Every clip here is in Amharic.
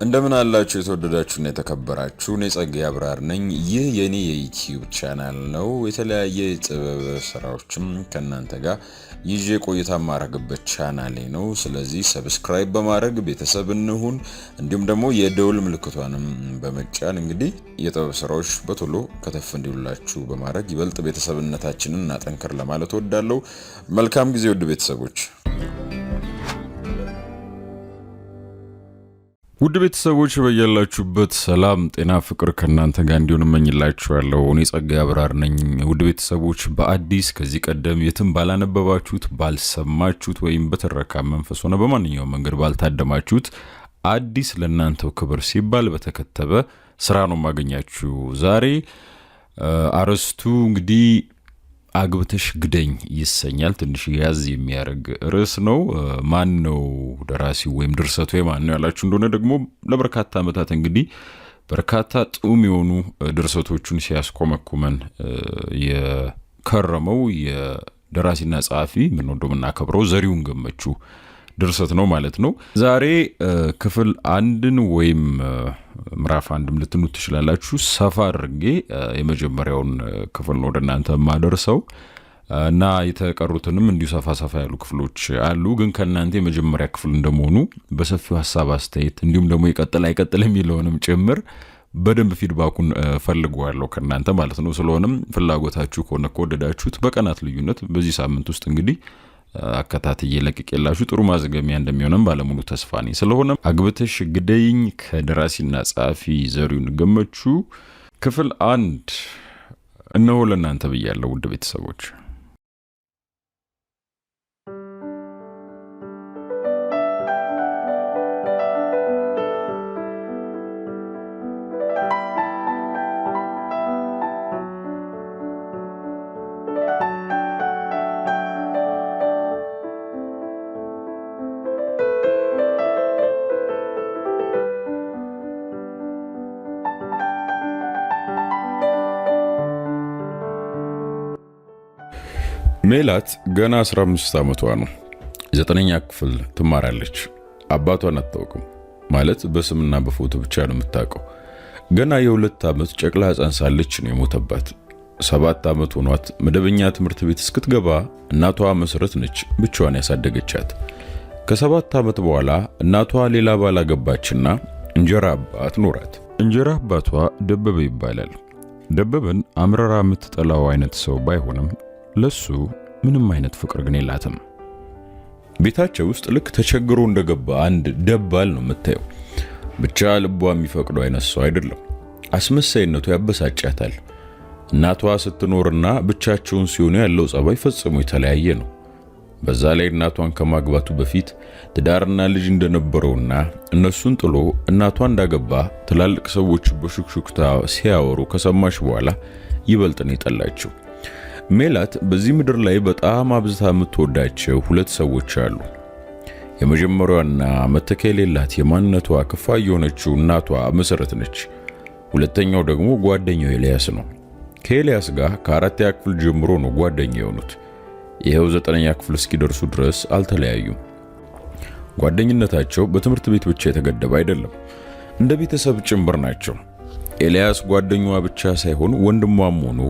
እንደምን አላችሁ የተወደዳችሁና የተከበራችሁ እኔ ጸጋዬ አብራር ነኝ። ይህ የኔ የዩቲዩብ ቻናል ነው። የተለያየ የጥበብ ስራዎችም ከናንተ ጋር ይዤ ቆይታ ማረግበት ቻናሌ ነው። ስለዚህ ሰብስክራይብ በማድረግ ቤተሰብ እንሁን። እንዲሁም ደግሞ የደውል ምልክቷንም በመጫን እንግዲህ የጥበብ ስራዎች በቶሎ ከተፍ እንዲሉላችሁ በማድረግ ይበልጥ ቤተሰብነታችንን እናጠንክር ለማለት እወዳለሁ። መልካም ጊዜ ውድ ቤተሰቦች። ውድ ቤተሰቦች በያላችሁበት ሰላም ጤና ፍቅር ከናንተ ጋር እንዲሆን እመኝላችኋለሁ። እኔ ጸጋዬ አብራር ነኝ። ውድ ቤተሰቦች በአዲስ ከዚህ ቀደም የትም ባላነበባችሁት ባልሰማችሁት ወይም በተረካ መንፈስ ሆነ በማንኛውም መንገድ ባልታደማችሁት አዲስ ለናንተው ክብር ሲባል በተከተበ ስራ ነው ማገኛችሁ። ዛሬ አርስቱ እንግዲህ አግብተሽ ግደኝ ይሰኛል። ትንሽ ያዝ የሚያርግ ርዕስ ነው። ማን ነው ደራሲው ወይም ድርሰቱ የማን ነው ያላችሁ እንደሆነ ደግሞ ለበርካታ ዓመታት እንግዲህ በርካታ ጥዑም የሆኑ ድርሰቶቹን ሲያስኮመኩመን የከረመው የደራሲና ጸሐፊ ምን ወዶምና ከብረው ዘሪሁን ገመቹ ድርሰት ነው ማለት ነው። ዛሬ ክፍል አንድን ወይም ምዕራፍ አንድም ልትኑት ትችላላችሁ። ሰፋ አድርጌ የመጀመሪያውን ክፍል ነው ወደናንተ ማደርሰው እና የተቀሩትንም እንዲሁ ሰፋ ያሉ ክፍሎች አሉ። ግን ከናንተ የመጀመሪያ ክፍል እንደመሆኑ በሰፊው ሐሳብ አስተያየት እንዲሁም ደግሞ ይቀጥል አይቀጥል የሚለውንም ጭምር በደንብ ፊድባኩን ፈልጓለሁ ከናንተ ማለት ነው። ስለሆነም ፍላጎታችሁ ከሆነ ከወደዳችሁት በቀናት ልዩነት በዚህ ሳምንት ውስጥ እንግዲህ አከታትዬ ለቅቄላችሁ ጥሩ ማዘገሚያ እንደሚሆንም ባለሙሉ ተስፋ ነኝ። ስለሆነ አግብተሽ ግደኝ ከደራሲና ጸሐፊ ዘሪሁን ገመቹ ክፍል አንድ እነሆ ለናንተ ብያለሁ ውድ ቤተሰቦች። ሜላት ገና 15 ዓመቷ ነው። 9ኛ ክፍል ትማራለች። አባቷን አታውቅም። ማለት በስምና በፎቶ ብቻ ነው የምታውቀው። ገና የ2 ዓመት ጨቅላ ሕፃን ሳለች ነው የሞተባት። 7 ዓመት ሆኗት መደበኛ ትምህርት ቤት እስክትገባ እናቷ መሰረት ነች ብቻዋን ያሳደገቻት። ከ7 ዓመት በኋላ እናቷ ሌላ ባል አገባችና እንጀራ አባት ኖራት። እንጀራ አባቷ ደበበ ይባላል። ደበበን አምረራ የምትጠላው አይነት ሰው ባይሆንም ለሱ ምንም አይነት ፍቅር ግን የላትም። ቤታቸው ውስጥ ልክ ተቸግሮ እንደገባ አንድ ደባል ነው የምታየው። ብቻ ልቧ የሚፈቅደው አይነት ሰው አይደለም። አስመሳይነቱ ያበሳጫታል። እናቷ ስትኖርና ብቻቸውን ሲሆኑ ያለው ጸባይ ፈጽሞ የተለያየ ነው። በዛ ላይ እናቷን ከማግባቱ በፊት ትዳርና ልጅ እንደነበረውና እነሱን ጥሎ እናቷ እንዳገባ ትላልቅ ሰዎች በሹክሹክታ ሲያወሩ ከሰማሽ በኋላ ይበልጥ ነው የጠላችው። ሜላት በዚህ ምድር ላይ በጣም አብዝታ የምትወዳቸው 2 ሰዎች አሉ። የመጀመሪያዋና መተኪያ የሌላት የማንነቷ ክፋይ የሆነችው እናቷ መሰረት ነች። ሁለተኛው ደግሞ ጓደኛው ኤልያስ ነው። ከኤልያስ ጋር ከ4ኛ ክፍል ጀምሮ ነው ጓደኛ የሆኑት። ይሄው 9ኛ ክፍል እስኪደርሱ ድረስ አልተለያዩም። ጓደኝነታቸው በትምህርት ቤት ብቻ የተገደበ አይደለም፣ እንደ ቤተሰብ ጭምር ናቸው። ኤልያስ ጓደኛዋ ብቻ ሳይሆን ወንድሟም ሆኖ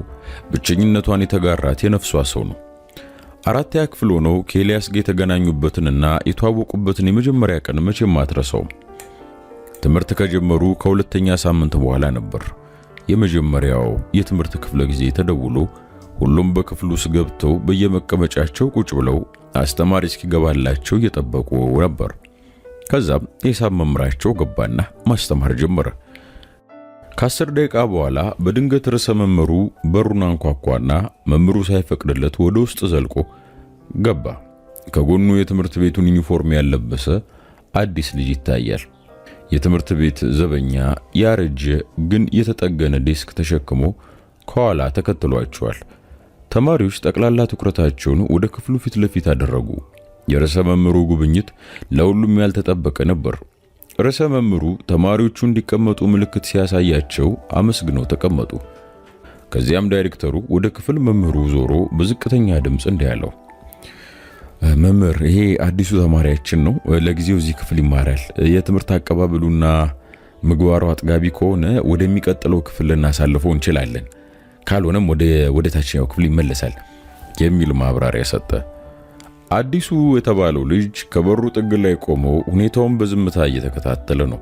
ብቸኝነቷን የተጋራት የነፍሷ ሰው ነው። 4ኛ ክፍል ሆነው ከኤልያስ ጋር የተገናኙበትንና የተዋወቁበትን የመጀመሪያ ቀን መቼም አትረሳውም። ትምህርት ከጀመሩ ከ2ኛ ሳምንት በኋላ ነበር የመጀመሪያው የትምህርት ክፍለ ጊዜ ተደውሎ ሁሉም በክፍሉ ውስጥ ገብተው በየመቀመጫቸው ቁጭ ብለው አስተማሪ እስኪገባላቸው እየጠበቁ ነበር። ከዛም የሂሳብ መምህራቸው ገባና ማስተማር ጀመረ። ከ10 ደቂቃ በኋላ በድንገት ርዕሰ መምህሩ በሩን አንኳኳና መምህሩ ሳይፈቅድለት ወደ ውስጥ ዘልቆ ገባ። ከጎኑ የትምህርት ቤቱን ዩኒፎርም ያለበሰ አዲስ ልጅ ይታያል። የትምህርት ቤት ዘበኛ ያረጀ ግን የተጠገነ ዴስክ ተሸክሞ ከኋላ ተከትሏቸዋል። ተማሪዎች ጠቅላላ ትኩረታቸውን ወደ ክፍሉ ፊት ለፊት አደረጉ። የርዕሰ መምህሩ ጉብኝት ለሁሉም ያልተጠበቀ ነበር። ርዕሰ መምህሩ ተማሪዎቹ እንዲቀመጡ ምልክት ሲያሳያቸው አመስግነው ተቀመጡ። ከዚያም ዳይሬክተሩ ወደ ክፍል መምህሩ ዞሮ በዝቅተኛ ድምጽ እንዲህ አለው፣ መምህር ይሄ አዲሱ ተማሪያችን ነው። ለጊዜው እዚህ ክፍል ይማራል። የትምህርት አቀባበሉና ምግባሩ አጥጋቢ ከሆነ ወደሚቀጥለው ክፍል ልናሳልፈው እንችላለን፣ ካልሆነም ወደ ታችኛው ክፍል ይመለሳል የሚል ማብራሪያ ሰጠ። አዲሱ የተባለው ልጅ ከበሩ ጥግ ላይ ቆሞ ሁኔታውን በዝምታ እየተከታተለ ነው።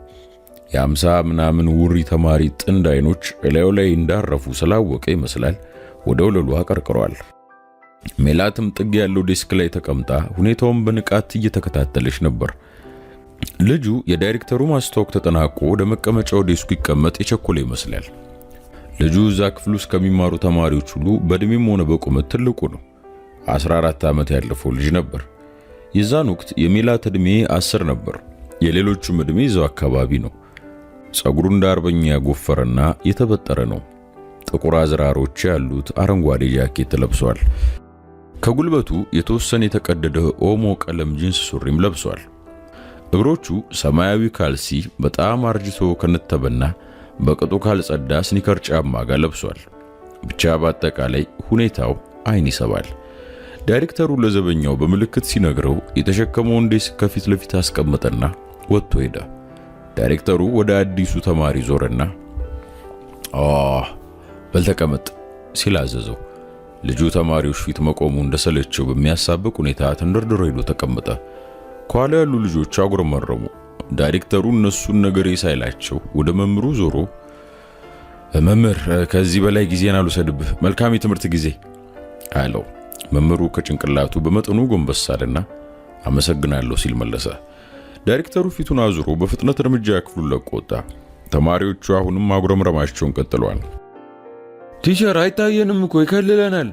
የ50 ምናምን ውሪ ተማሪ ጥንድ አይኖች እላዩ ላይ እንዳረፉ ስላወቀ ይመስላል ወደ ወለሉ አቀርቅሯል። ሜላትም ጥግ ያለው ዴስክ ላይ ተቀምጣ ሁኔታውን በንቃት እየተከታተለች ነበር። ልጁ የዳይሬክተሩ ማስታወቅ ተጠናቆ ወደ መቀመጫው ዴስኩ ይቀመጥ የቸኮለ ይመስላል። ልጁ እዛ ክፍል ውስጥ ከሚማሩ ተማሪዎች ሁሉ በእድሜም ሆነ በቁመት ትልቁ ነው። 14 ዓመት ያለፈው ልጅ ነበር። የዛን ወቅት የሜላት እድሜ 10 ነበር። የሌሎቹም እድሜ እዛው አካባቢ ነው። ጸጉሩ እንደ አርበኛ ያጎፈረና የተበጠረ ነው። ጥቁር አዝራሮች ያሉት አረንጓዴ ጃኬት ለብሷል። ከጉልበቱ የተወሰነ የተቀደደ ኦሞ ቀለም ጂንስ ሱሪም ለብሷል። እግሮቹ ሰማያዊ ካልሲ በጣም አርጅቶ ከነተበና በቅጡ ካልጸዳ ስኒከር ጫማ ጋር ለብሷል። ብቻ በአጠቃላይ ሁኔታው አይን ይሰባል። ዳይሬክተሩ ለዘበኛው በምልክት ሲነግረው የተሸከመውን ዴስክ ከፊት ለፊት አስቀመጠና ወጥቶ ሄደ። ዳይሬክተሩ ወደ አዲሱ ተማሪ ዞረና በልተቀመጥ ሲል አዘዘው። ልጁ ተማሪዎች ፊት መቆሙ እንደሰለቸው በሚያሳብቅ ሁኔታ ተንደርድሮ ሄዶ ተቀመጠ። ከኋላ ያሉ ልጆች አጉረመረሙ። ዳይሬክተሩ እነሱን ነገር ሳይላቸው ወደ መምሩ ዞሮ መምህር፣ ከዚህ በላይ ጊዜን አልወሰድብህ፣ መልካም የትምህርት ጊዜ አለው። መምሩ ከጭንቅላቱ በመጠኑ ጎንበስ አለና አመሰግናለሁ ሲል መለሰ። ዳይሬክተሩ ፊቱን አዙሮ በፍጥነት እርምጃ ክፍሉን ለቆ ወጣ። ተማሪዎቹ አሁንም ማጉረምረማቸውን ቀጥለዋል። ቲቸር አይታየንም እኮ ይከልለናል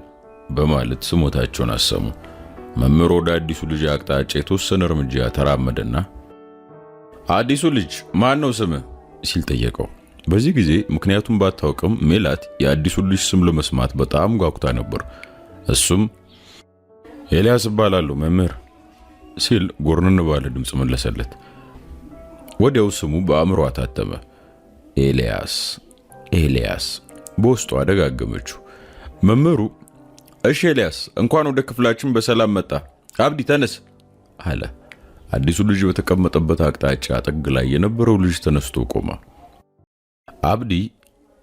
በማለት ስሞታቸውን አሰሙ። መምህሩ ወደ አዲሱ ልጅ አቅጣጫ የተወሰነ እርምጃ ተራመደና አዲሱ ልጅ ማን ነው ስምህ ሲል ጠየቀው። በዚህ ጊዜ ምክንያቱም ባታውቅም ሜላት የአዲሱ ልጅ ስም ለመስማት በጣም ጓጉታ ነበር። እሱም ኤልያስ እባላለሁ መምህር ሲል ጎርነን ባለ ድምጽ መለሰለት። ወዲያው ስሙ በአእምሮ አታተመ። ኤልያስ በውስጡ አደጋገመችው። መምህሩ እሺ ኤልያስ፣ እንኳን ወደ ክፍላችን በሰላም መጣ። አብዲ ተነስ አለ። አዲሱ ልጅ በተቀመጠበት አቅጣጫ ጥግ ላይ የነበረው ልጅ ተነስቶ ቆመ። አብዲ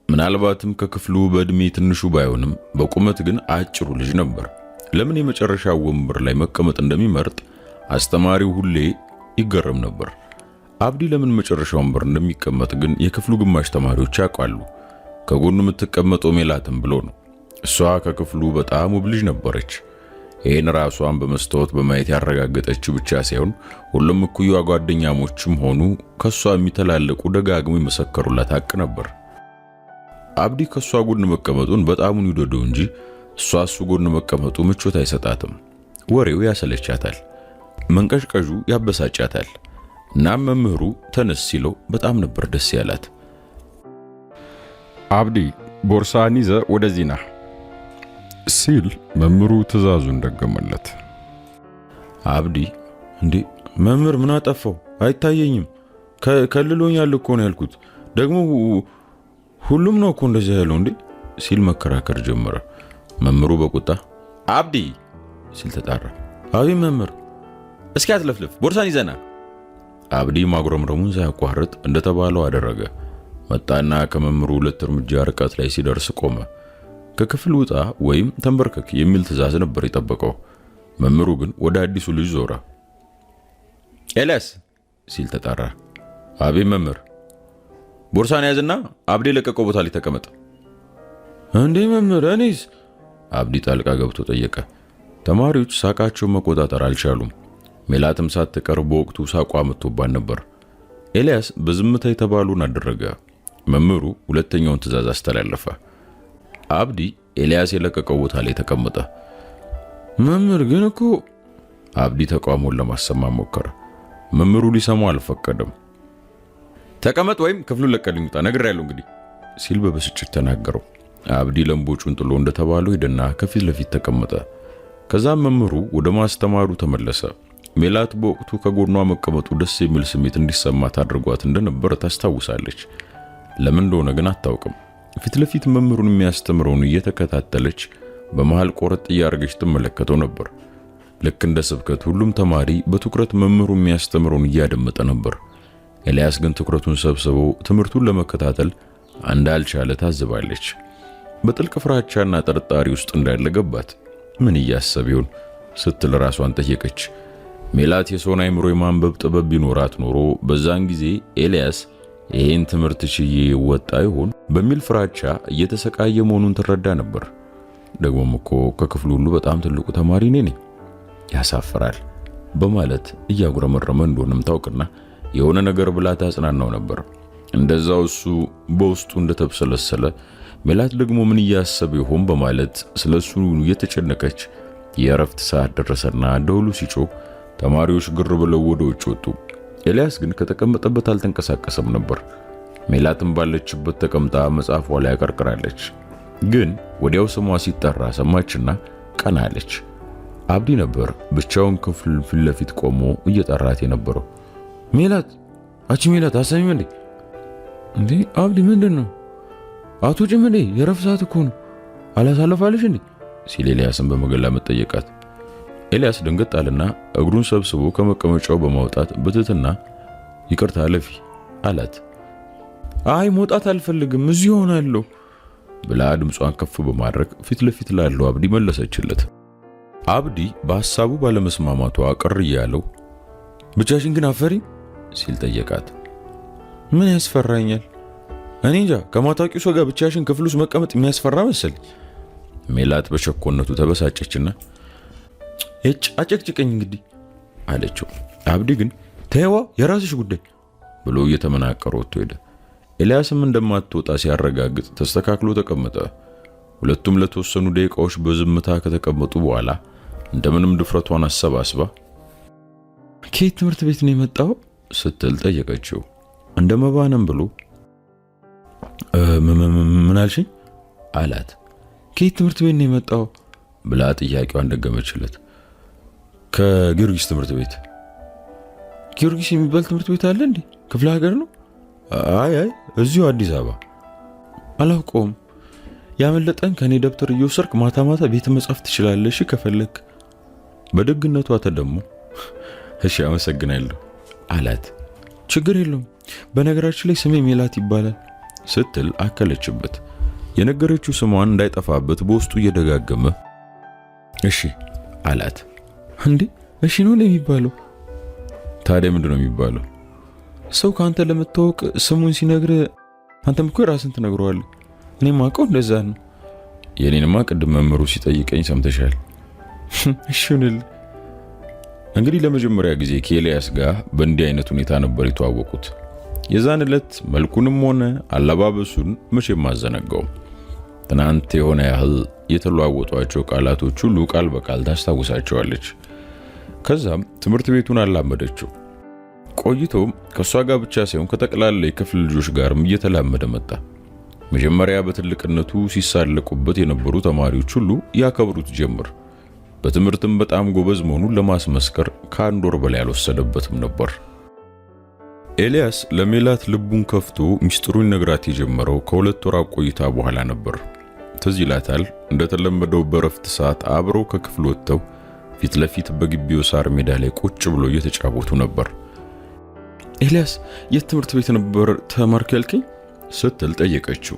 ምናልባትም ከክፍሉ በእድሜ ትንሹ ባይሆንም በቁመት ግን አጭሩ ልጅ ነበር። ለምን የመጨረሻው ወንበር ላይ መቀመጥ እንደሚመርጥ አስተማሪው ሁሌ ይገረም ነበር። አብዲ ለምን መጨረሻው ወንበር እንደሚቀመጥ ግን የክፍሉ ግማሽ ተማሪዎች ያውቃሉ። ከጎኑ የምትቀመጠው ሜላትም ብሎ ነው። እሷ ከክፍሉ በጣም ውብ ልጅ ነበረች። ይህን ራሷን በመስታወት በማየት ያረጋገጠችው ብቻ ሳይሆን ሁሉም እኩያ ጓደኛሞችም ሆኑ ከሷ የሚተላለቁ ደጋግሞ የመሰከሩላት ሀቅ ነበር። አብዲ ከሷ ጎን መቀመጡን በጣሙን ይወደው እንጂ እሷ እሱ ጎን መቀመጡ ምቾት አይሰጣትም። ወሬው ያሰለቻታል፣ መንቀሽቀዡ ያበሳጫታል። እናም መምህሩ ተነስ ሲለው በጣም ነበር ደስ ያላት። አብዲ ቦርሳን ይዘ ወደዚህ ና ሲል መምህሩ ትዕዛዙን ደገመለት። አብዲ እንዴ መምህር ምን አጠፋው? አይታየኝም፣ ከልሎኛል እኮ ነው ያልኩት። ደግሞ ሁሉም ነው እኮ እንደዚህ ያለው እንዴ ሲል መከራከር ጀመረ። መምህሩ በቁጣ አብዲ ሲል ተጣራ። አብይ መምህር፣ እስኪ አትለፍልፍ፣ ቦርሳን ይዘና። አብዲ ማጉረምረሙን ሳያቋርጥ እንደተባለው አደረገ። መጣና ከመምህሩ 2 እርምጃ ርቀት ላይ ሲደርስ ቆመ። ከክፍል ውጣ ወይም ተንበርከክ የሚል ትዕዛዝ ነበር የጠበቀው። መምህሩ ግን ወደ አዲሱ ልጅ ዞረ። ኤልያስ ሲል ተጣራ። አቤት መምህር። ቦርሳን ያዝና አብዲ ለቀቀው ቦታ ላይ ተቀመጥ። እንዴ መምህር እኔስ? አብዲ ጣልቃ ገብቶ ጠየቀ። ተማሪዎች ሳቃቸውን መቆጣጠር አልቻሉም። ሜላትም ሳትቀር በወቅቱ ሳቋ መጥቶባን ነበር። ኤልያስ በዝምታ የተባሉን አደረገ። መምህሩ ሁለተኛውን ትዕዛዝ አስተላለፈ። አብዲ ኤልያስ የለቀቀው ቦታ ላይ ተቀመጠ። መምህር ግን እኮ አብዲ ተቋሙን ለማሰማት ሞከረ። መምህሩ ሊሰማው አልፈቀደም። ተቀመጥ ወይም ክፍሉን ለቀልኝ ውጣ ነግሬያለሁ እንግዲህ ሲል በብስጭት ተናገረው። አብዲ ለምቦጩን ጥሎ እንደተባለው ሄደና ከፊት ለፊት ተቀመጠ። ከዛም መምህሩ ወደ ማስተማሩ ተመለሰ። ሜላት በወቅቱ ከጎኗ መቀመጡ ደስ የሚል ስሜት እንዲሰማት አድርጓት እንደነበር ታስታውሳለች። ለምን እንደሆነ ግን አታውቅም። ፊት ለፊት መምህሩን የሚያስተምረውን እየተከታተለች በመሃል ቆረጥ እያደረገች ትመለከተው ነበር። ልክ እንደ ስብከት ሁሉም ተማሪ በትኩረት መምህሩ የሚያስተምረውን እያደመጠ ነበር። ኤልያስ ግን ትኩረቱን ሰብስቦ ትምህርቱን ለመከታተል እንዳልቻለ ታዝባለች። በጥልቅ ፍራቻና ጥርጣሬ ውስጥ እንዳለ ገባት። ምን እያሰበ ይሆን ስትል ራሷን ጠየቀች። ሜላት የሰውን አእምሮ የማንበብ ጥበብ ቢኖራት ኖሮ በዛን ጊዜ ኤልያስ ይህን ትምህርት ችዬ ወጣ ይሆን በሚል ፍራቻ እየተሰቃየ መሆኑን ትረዳ ነበር። ደግሞም እኮ ከክፍሉ ሁሉ በጣም ትልቁ ተማሪ እኔ ነኝ፣ ያሳፍራል በማለት እያጉረመረመ እንደሆነም ታውቅና የሆነ ነገር ብላ ታጽናናው ነበር። እንደዛው እሱ በውስጡ እንደተብሰለሰለ ሜላት ደግሞ ምን እያሰበ ይሆን በማለት ስለሱ እየተጨነቀች የእረፍት ሰዓት ደረሰና ደውሉ ሲጮህ ተማሪዎች ግር ብለው ወደ ውጭ ወጡ። ኤልያስ ግን ከተቀመጠበት አልተንቀሳቀሰም ነበር። ሜላትም ባለችበት ተቀምጣ መጽሐፏ ላይ አቀርቅራለች። ግን ወዲያው ስሟ ሲጠራ ሰማችና ቀና አለች። አብዲ ነበር ብቻውን ክፍል ፊት ለፊት ቆሞ እየጠራት የነበረው። ሜላት፣ አቺ ሜላት አሰሚም እንዴ አብዲ ምንድነው? አትወጪም እንዴ? የእረፍት ሰዓት እኮ ነው፣ አላሳለፋለሽ እንዴ ሲል ኤልያስን በመገላመጥ ጠየቃት። ኤልያስ ደንገጥ አለና እግሩን ሰብስቦ ከመቀመጫው በማውጣት በትህትና ይቅርታ አለፊ አላት። አይ መውጣት አልፈልግም እዚሁ ሆናለሁ ብላ ድምጿን ከፍ በማድረግ ፊት ለፊት ላለው አብዲ መለሰችለት። አብዲ በሐሳቡ ባለመስማማቷ ቅር እያለው ብቻሽን ግን አፈሪ ሲል ጠየቃት። ምን ያስፈራኛል? እኔ እንጃ ከማታውቂው ሰው ጋር ብቻሽን ክፍል ውስጥ መቀመጥ የሚያስፈራ መሰል። ሜላት በሸኮነቱ ተበሳጨችና አጨቅጭቀኝ እንግዲህ አለችው። አብዲ ግን ተይዋ የራስሽ ጉዳይ ብሎ እየተመናቀረ ወጥቶ ሄደ። ኤልያስም እንደማትወጣ ሲያረጋግጥ ተስተካክሎ ተቀመጠ። ሁለቱም ለተወሰኑ ደቂቃዎች በዝምታ ከተቀመጡ በኋላ እንደምንም ድፍረቷን አሰባስባ ከየት ትምህርት ቤት ነው የመጣው ስትል ጠየቀችው። እንደመባነም ብሎ ምን አልሽኝ አላት። ከየት ትምህርት ቤት ነው የመጣው ብላ ጥያቄዋን ደገመችለት። ከጊዮርጊስ ትምህርት ቤት። ጊዮርጊስ የሚባል ትምህርት ቤት አለ እንዴ? ክፍለ ሀገር ነው? አይ እዚሁ አዲስ አበባ። አላውቀውም። ያመለጠን ከኔ ደብተር እየወሰድክ ማታ ማታ ቤተ መጻፍ ትችላለሽ ከፈለክ። በደግነቷ ተደሞ እሺ አመሰግናለሁ አላት። ችግር የለውም በነገራችን ላይ ስሜ ሜላት ይባላል ስትል አከለችበት። የነገረችው ስሟን እንዳይጠፋበት በውስጡ እየደጋገመ እሺ አላት። እንዴ እሺ ነው የሚባለው? ታዲያ ምንድነው የሚባለው? ሰው ካንተ ለመታወቅ ስሙን ሲነግር አንተም እኮ ራስን ትነግረዋለህ። እኔም አውቀው እንደዛ ነው። የኔንማ ቅድም መምህሩ ሲጠይቀኝ ሰምተሻል። እሺ እንል እንግዲህ ለመጀመሪያ ጊዜ ከኤልያስ ጋር በእንዲህ አይነት ሁኔታ ነበር የተዋወቁት። የዛን ዕለት መልኩንም ሆነ አለባበሱን መቼም አዘነጋውም። ትናንት የሆነ ያህል የተለዋወጧቸው ቃላቶች ሁሉ ቃል በቃል ታስታውሳቸዋለች። ከዛም ትምህርት ቤቱን አላመደችው። ቆይቶም ከሷ ጋር ብቻ ሳይሆን ከጠቅላላ የክፍል ልጆች ጋርም እየተላመደ መጣ። መጀመሪያ በትልቅነቱ ሲሳለቁበት የነበሩ ተማሪዎች ሁሉ ያከብሩት ጀመር። በትምህርትም በጣም ጎበዝ መሆኑን ለማስመስከር ከአንድ ወር በላይ አልወሰደበትም ነበር። ኤልያስ ለሜላት ልቡን ከፍቶ ሚስጥሩን ነግራት የጀመረው ከሁለት ወራት ቆይታ በኋላ ነበር። ትዝ ይላታል እንደተለመደው በረፍት ሰዓት አብረው ከክፍል ወጥተው ፊት ለፊት በግቢው ሳር ሜዳ ላይ ቁጭ ብሎ እየተጫወቱ ነበር። ኤልያስ የት ትምህርት ቤት ነበር ተማርክ ያልከኝ ስትል ጠየቀችው።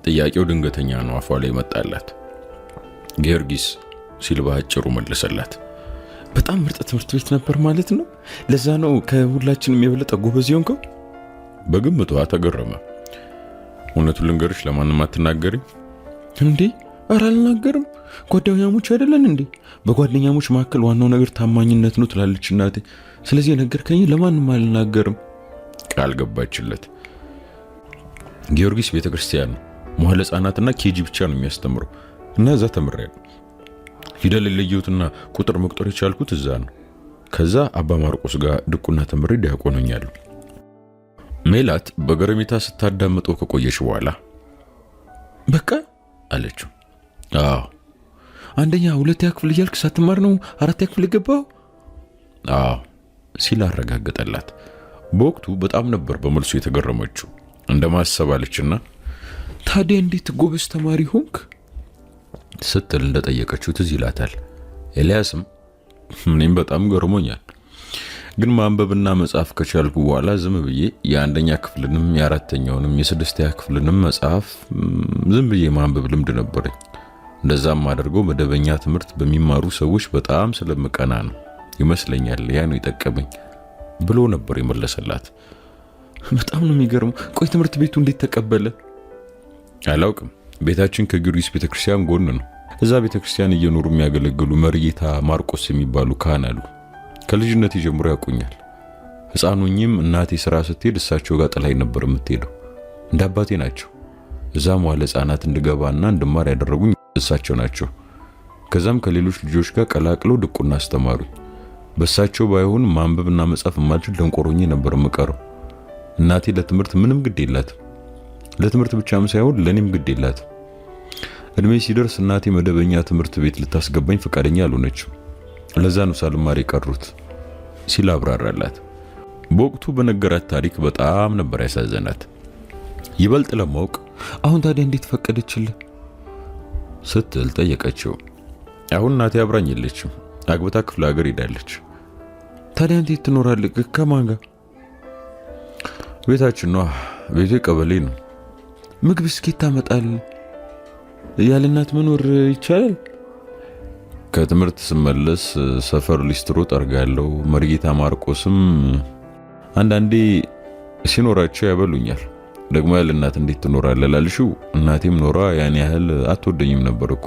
ጥያቄው ድንገተኛ ነው አፏ ላይ መጣላት። ጊዮርጊስ ሲል ባጭሩ መለሰላት። በጣም ምርጥ ትምህርት ቤት ነበር ማለት ነው? ለዛ ነው ከሁላችንም የበለጠ ጎበዝ ሆንከው? በግምቷ ተገረመ። እውነቱን ልንገርሽ ለማንም አትናገሪ እንዴ? ኧረ አልናገርም። ጓደኛሞች አይደለን እንዴ? በጓደኛሞች መካከል ዋናው ነገር ታማኝነት ነው ትላለች እናቴ። ስለዚህ የነገርከኝ ለማንም አልናገርም ቃል ገባችለት። ጊዮርጊስ ቤተክርስቲያን ነው። መዋዕለ ሕፃናትና ኬጂ ብቻ ነው የሚያስተምረው እና እዛ ተምሬያለሁ። ፊደል ለየሁትና ቁጥር መቁጠር የቻልኩት እዛ ነው። ከዛ አባ ማርቆስ ጋር ድቁና ተምሬ ዲያቆን ሆኛለሁ። ሜላት በገረሜታ ስታዳምጠው ከቆየች በኋላ በቃ አለችው። አዎ አንደኛ ሁለተኛ ክፍል እያልክ ሳትማር ነው አራተኛ ክፍል የገባው? አዎ ሲል አረጋገጠላት። በወቅቱ በጣም ነበር በመልሱ የተገረመችው። እንደማሰብ አለችና ታዲያ እንዴት ጎበዝ ተማሪ ሆንክ ስትል እንደጠየቀችው ትዝ ይላታል። ኤልያስም እኔም በጣም ገርሞኛል። ግን ማንበብና መጻፍ ከቻልኩ በኋላ ዝም ብዬ የአንደኛ ክፍልንም የአራተኛውንም የስድስተኛ ክፍልንም መጽሐፍ ዝም ብዬ ማንበብ ልምድ ነበረኝ። እንደዛም አድርገው መደበኛ ትምህርት በሚማሩ ሰዎች በጣም ስለምቀና ነው ይመስለኛል ያ ነው የጠቀመኝ ብሎ ነበር የመለሰላት። በጣም ነው የሚገርመው። ቆይ ትምህርት ቤቱ እንዴት ተቀበለ? አላውቅም። ቤታችን ከጊዮርጊስ ቤተክርስቲያን ጎን ነው። እዛ ቤተክርስቲያን እየኖሩ የሚያገለግሉ መርጌታ ማርቆስ የሚባሉ ካህን አሉ። ከልጅነት ጀምሮ ያውቁኛል። ሕፃኑኝም እናቴ ስራ ስትሄድ እሳቸው ጋር ጥላኝ ነበር የምትሄደው። እንደ አባቴ ናቸው። እዛ መዋለ ሕፃናት እንድገባና እንድማር ያደረጉኝ እሳቸው ናቸው። ከዛም ከሌሎች ልጆች ጋር ቀላቅለው ድቁና አስተማሩኝ። በእሳቸው ባይሆን ማንበብና መጻፍ የማልችል ደንቆሮኜ ነበር የምቀረው። እናቴ ለትምህርት ምንም ግድ የላትም። ለትምህርት ብቻም ሳይሆን ለኔም ግድ የላትም። እድሜ ሲደርስ እናቴ መደበኛ ትምህርት ቤት ልታስገባኝ ፈቃደኛ አልሆነችም። ለዛ ነው ሳልማር የቀሩት ሲል አብራራላት። በወቅቱ በነገራት ታሪክ በጣም ነበር ያሳዘናት። ይበልጥ ለማወቅ አሁን ታዲያ እንዴት ፈቀደችልህ ስትል ጠየቀችው። አሁን እናቴ አብራኝ የለችም፣ አግብታ ክፍለ ሀገር ሄዳለች። ታዲያ እንዴት ትኖራለህ? ከማን ጋር? ቤታችን ነው። ቤቴ ቀበሌ ነው። ምግብ እስኪ ታመጣለህ? ያለ እናት መኖር ይቻላል? ከትምህርት ስመለስ ሰፈር ሊስትሮ ጠርጋለሁ። መርጌታ ማርቆስም አንዳንዴ ሲኖራቸው ያበሉኛል። ደግሞ ያለ እናት እንዴት ትኖራለህ ላልሽው፣ እናቴም ኖራ ያን ያህል አትወደኝም ነበር እኮ።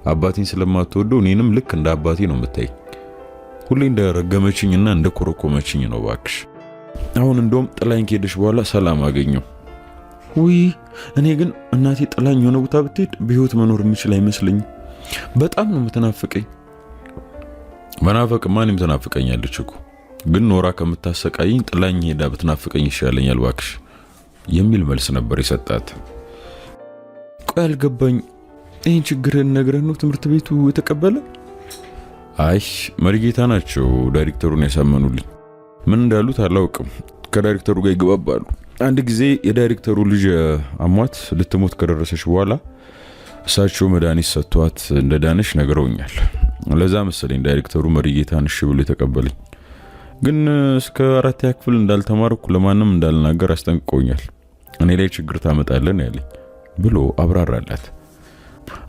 አባቴን ስለማትወደው እኔንም ልክ እንደ አባቴ ነው የምታይ። ሁሌ እንደረገመችኝና እንደኮረኮመችኝ ነው ባክሽ። አሁን እንደውም ጥላኝ ከሄደሽ በኋላ ሰላም አገኘው። ውይ እኔ ግን እናቴ ጥላኝ የሆነ ቦታ ብትሄድ በህይወት መኖር የምችል አይመስለኝም። በጣም ነው የምትናፍቀኝ። መናፈቅ ማንም ተናፍቀኛለች እኮ፣ ግን ኖራ ከምታሰቃይኝ ጥላኝ ሄዳ ብትናፍቀኝ ይሻለኛል ባክሽ የሚል መልስ ነበር የሰጣት። ቆይ አልገባኝ። ይህን ችግርን ነግረህ ነው ትምህርት ቤቱ የተቀበለ? አይ መርጌታ ናቸው ዳይሬክተሩን ያሳመኑልኝ። ምን እንዳሉት አላውቅም። ከዳይሬክተሩ ጋር ይገባባሉ። አንድ ጊዜ የዳይሬክተሩ ልጅ አሟት ልትሞት ከደረሰች በኋላ እሳቸው መድኃኒት ሰጥቷት እንደዳነች ነግረውኛል። ለዛ መሰለኝ ዳይሬክተሩ መርጌታን እሺ ብሎ የተቀበለኝ። ግን እስከ 4ኛ ክፍል እንዳልተማርኩ ለማንም እንዳልናገር አስጠንቅቆኛል። እኔ ላይ ችግር ታመጣለን ያለኝ ብሎ አብራራላት።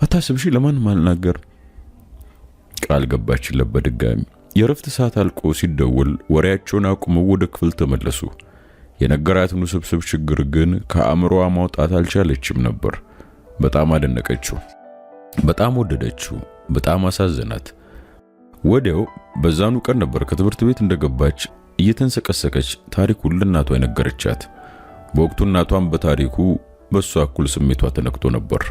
አታስብሽ፣ ለማንም አልናገር ቃል ገባችለት በድጋሚ። የረፍት ሰዓት አልቆ ሲደወል ወሬያቸውን አቁመው ወደ ክፍል ተመለሱ። የነገራትን ውስብስብ ችግር ግን ከአእምሮዋ ማውጣት አልቻለችም ነበር። በጣም አደነቀችው፣ በጣም ወደደችው፣ በጣም አሳዘናት። ወዲያው በዛኑ ቀን ነበር ከትምህርት ቤት እንደገባች እየተንሰቀሰቀች ታሪኩን ለእናቷ የነገረቻት። በወቅቱ እናቷም በታሪኩ በሷ እኩል ስሜቷ ተነክቶ ነበር።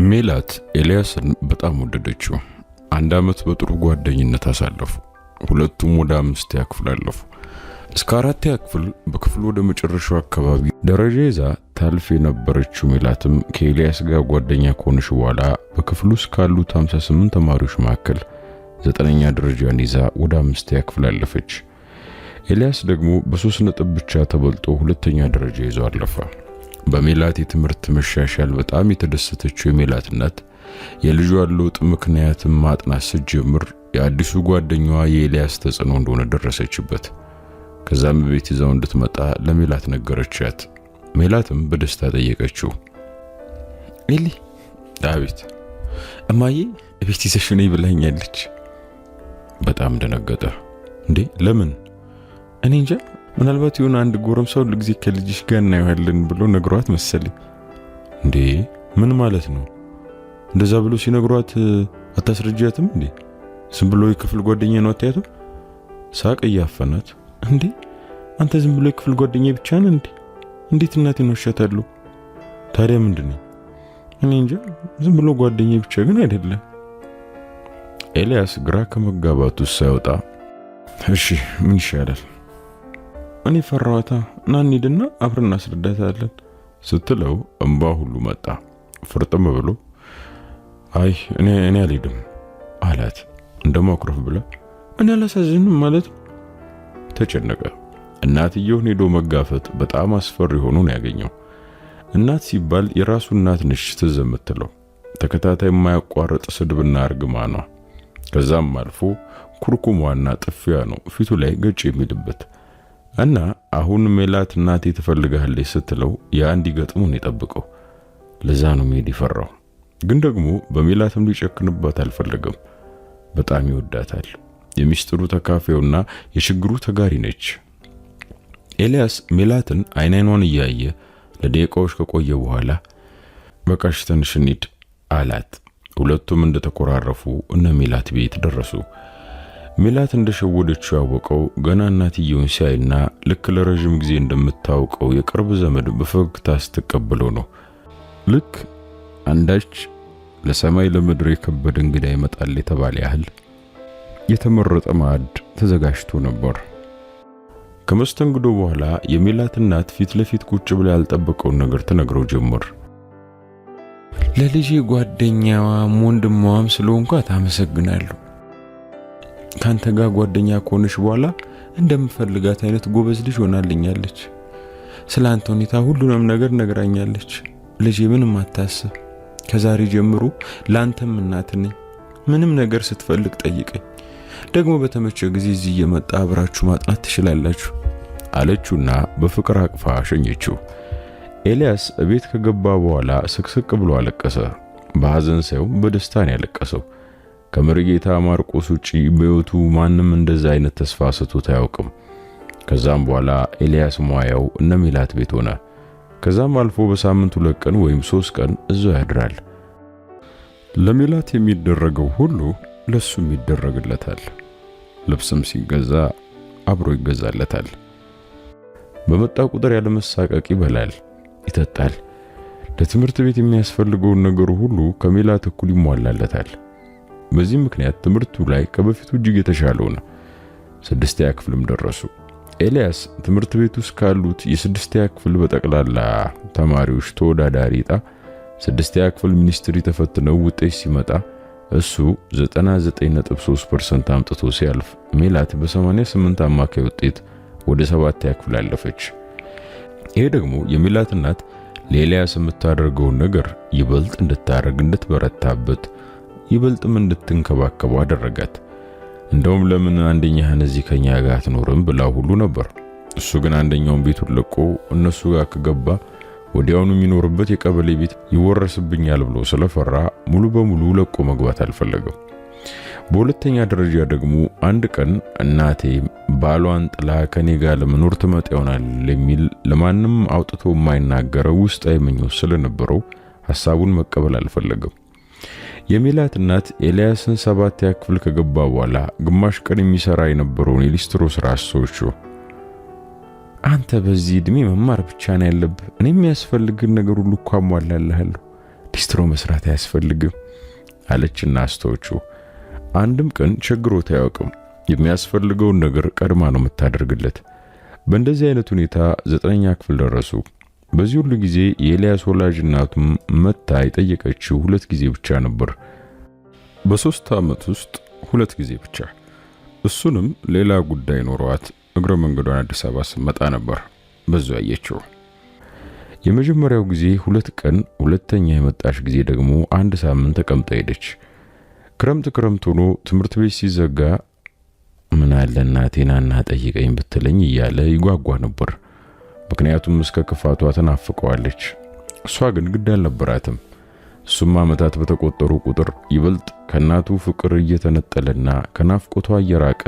ሜላት ኤልያስን በጣም ወደደችው። 1 ዓመት በጥሩ ጓደኝነት አሳለፉ። ሁለቱም ወደ 5ኛ ክፍል አለፉ። እስከ 4ኛ ክፍል በክፍሉ ወደ መጨረሻው አካባቢ ደረጃ ይዛ ታልፍ የነበረችው ሜላትም ከኤልያስ ጋር ጓደኛ ከሆነች በኋላ በክፍሉ ውስጥ ካሉት 58 ተማሪዎች መካከል 9ኛ ደረጃን ይዛ ወደ 5ኛ ክፍል አለፈች። ኤልያስ ደግሞ በ3 ነጥብ ብቻ ተበልጦ 2ኛ ደረጃ ይዞ አለፈ። በሜላት የትምህርት መሻሻል በጣም የተደሰተችው የሜላት እናት የልጇ ለውጥ ምክንያትም ማጥናት ስትጀምር የአዲሱ ጓደኛዋ የኤልያስ ተጽዕኖ እንደሆነ ደረሰችበት። ከዛም ቤት ይዛው እንድትመጣ ለሜላት ነገረቻት። ሜላትም በደስታ ጠየቀችው። ኤሊ። አቤት። እማዬ ቤት ይዘሽ ነይ ብላኛለች። በጣም ደነገጠ። እንዴ ለምን? እኔ እንጃ፣ ምናልባት የሆነ አንድ ጎረምሳው ለጊዜ ከልጅሽ ጋር እናየዋለን ብሎ ነግሯት መሰለኝ። እንዴ ምን ማለት ነው? እንደዛ ብሎ ሲነግሯት አታስረጃትም እንዴ? ዝም ብሎ የክፍል ጓደኛ ነው አታያትም? ሳቅ እያፈናት። እንዴ አንተ ዝም ብሎ የክፍል ጓደኛ ብቻ ነህ እንዴ? እንዴት እናቴን ወሻታለሁ? ታዲያ ምንድነው? እኔ እንጃ፣ ዝም ብሎ ጓደኛ ብቻ ግን አይደለም። ኤልያስ ግራ ከመጋባቱ ሳይወጣ እሺ ምን ይሻላል? እኔ ፈራዋታ፣ ና እንሂድና አብረን እናስረዳታለን ስትለው እንባ ሁሉ መጣ። ፍርጥም ብሎ አይ እኔ አልሄድም አላት። እንደማኩረፍ ብላ እኔ አላሳዝንም ማለት ተጨነቀ። እናትየውን ሄዶ መጋፈጥ በጣም አስፈሪ ሆኖ ነው ያገኘው። እናት ሲባል የራሱ እናት ነች ትዝ የምትለው፣ ተከታታይ የማያቋርጥ ስድብና እርግማኗ፣ ከዛም አልፎ ኩርኩሟና ጥፊያ ነው ፊቱ ላይ ገጭ የሚልበት እና አሁን ሜላት እናቴ ትፈልጋለች ስትለው ያ እንዲገጥሙ ነው የጠበቀው። ለዛ ነው ሜዲ ፈራው። ግን ደግሞ በሜላትም ሊጨክንባት አልፈለገም። በጣም ይወዳታል። የሚስጥሩ ተካፋዩና የችግሩ ተጋሪ ነች። ኤልያስ ሜላትን አይኗን እያየ ለደቂቃዎች ከቆየ በኋላ በቃሽ ትንሽ እንሂድ አላት። ሁለቱም እንደተኮራረፉ እነ ሜላት ቤት ደረሱ። ሜላት እንደሸወደችው ያወቀው ገና እናትየውን ሲያይና ልክ ለረጅም ጊዜ እንደምታውቀው የቅርብ ዘመድ በፈገግታ ስትቀበለው ነው። ልክ አንዳች ለሰማይ ለምድር የከበደ እንግዳ ይመጣል የተባለ ያህል የተመረጠ ማዕድ ተዘጋጅቶ ነበር። ከመስተንግዶ በኋላ የሜላት እናት ፊት ለፊት ቁጭ ብላ ያልጠበቀውን ነገር ተነግረው ጀመር። ለልጄ ጓደኛዋም ወንድሟም ስለሆንኳት አመሰግናለሁ። ካንተ ጋር ጓደኛ ከሆነች በኋላ እንደምፈልጋት አይነት ጎበዝ ልጅ ሆናልኛለች። ስላንተ ሁኔታ ሁሉንም ነገር ነግራኛለች። ልጄ ምንም አታስብ፣ ከዛሬ ጀምሮ ላንተም እናት ነኝ። ምንም ነገር ስትፈልግ ጠይቀኝ። ደግሞ በተመቸ ጊዜ እዚህ እየመጣ አብራችሁ ማጥናት ትችላላችሁ አለችውና በፍቅር አቅፋ ሸኘችው። ኤልያስ ቤት ከገባ በኋላ ስቅስቅ ብሎ አለቀሰ። በሐዘን ሳይሆን በደስታ ነው ያለቀሰው። ከመርጌታ ማርቆስ ውጪ በሕይወቱ ማንም እንደዛ አይነት ተስፋ ስቶት አያውቅም። ከዛም በኋላ ኤልያስ ሙያው እነ ሜላት ቤት ሆነ። ከዛም አልፎ በሳምንት 2 ቀን ወይም 3 ቀን እዛው ያድራል። ለሜላት የሚደረገው ሁሉ ለሱም ይደረግለታል። ልብስም ሲገዛ አብሮ ይገዛለታል። በመጣ ቁጥር ያለ መሳቀቅ ይበላል፣ ይጠጣል። ለትምህርት ቤት የሚያስፈልገውን ነገር ሁሉ ከሜላት እኩል ይሟላለታል። በዚህ ምክንያት ትምህርቱ ላይ ከበፊቱ እጅግ የተሻለ ሆነ። 6ኛ ክፍልም ደረሱ። ኤልያስ ትምህርት ቤት ውስጥ ካሉት የ6ኛ ክፍል በጠቅላላ ተማሪዎች ተወዳዳሪ ዕጣ 6ኛ ክፍል ሚኒስትሪ ተፈትነው ውጤት ሲመጣ እሱ 99.3% አምጥቶ ሲያልፍ ሜላት በ88 አማካይ ውጤት ወደ 7ኛ ክፍል አለፈች። ይሄ ደግሞ የሜላት እናት ለኤልያስ የምታደርገውን ነገር ይበልጥ እንድታረግ እንድትበረታበት ይበልጥም እንድትንከባከበው አደረጋት። እንደውም ለምን አንደኛህን እዚህ ከኛ ጋር አትኖርም ብላ ሁሉ ነበር። እሱ ግን አንደኛውን ቤቱን ለቆ እነሱ ጋር ከገባ ወዲያውኑ የሚኖርበት የቀበሌ ቤት ይወረስብኛል ብሎ ስለፈራ ሙሉ በሙሉ ለቆ መግባት አልፈለገም። በሁለተኛ ደረጃ ደግሞ አንድ ቀን እናቴ ባሏን ጥላ ከኔ ጋር ለመኖር ትመጣ ይሆናል የሚል ለማንም አውጥቶ የማይናገረው ውስጣዊ ምኞት ስለነበረው ሐሳቡን መቀበል አልፈለገም። የሜላት እናት ኤልያስን 7ኛ ክፍል ከገባ በኋላ ግማሽ ቀን የሚሰራ የነበረውን የሊስትሮ ስራ አሰዎቹ አንተ በዚህ እድሜ መማር ብቻ ነው ያለብህ፣ እኔ የሚያስፈልግን ነገር ሁሉ እኮ አሟላልሃለሁ፣ ሊስትሮ መስራት አያስፈልግም አለችና አስተዎቹ አንድም ቀን ቸግሮት አያውቅም። የሚያስፈልገውን ነገር ቀድማ ነው የምታደርግለት። በእንደዚህ አይነት ሁኔታ 9ኛ ክፍል ደረሱ። በዚህ ሁሉ ጊዜ የኤልያስ ወላጅ እናቱም መታ የጠየቀችው 2 ጊዜ ብቻ ነበር። በ3 ዓመት ውስጥ 2 ጊዜ ብቻ። እሱንም ሌላ ጉዳይ ኖሯት እግረ መንገዷን አዲስ አበባ ስትመጣ ነበር በዛው ያየችው። የመጀመሪያው ጊዜ 2 ቀን፣ ሁለተኛ የመጣች ጊዜ ደግሞ 1 ሳምንት ተቀምጣ ሄደች። ክረምት ሆኖ ትምህርት ቤት ሲዘጋ ምን አለ እናቴና ጠይቀኝ ብትለኝ እያለ ይጓጓ ነበር። ምክንያቱም እስከ ክፋቷ ተናፍቀዋለች። እሷ ግን ግድ አልነበራትም። እሱም ዓመታት በተቆጠሩ ቁጥር ይበልጥ ከናቱ ፍቅር እየተነጠለና ከናፍቆቷ እየራቀ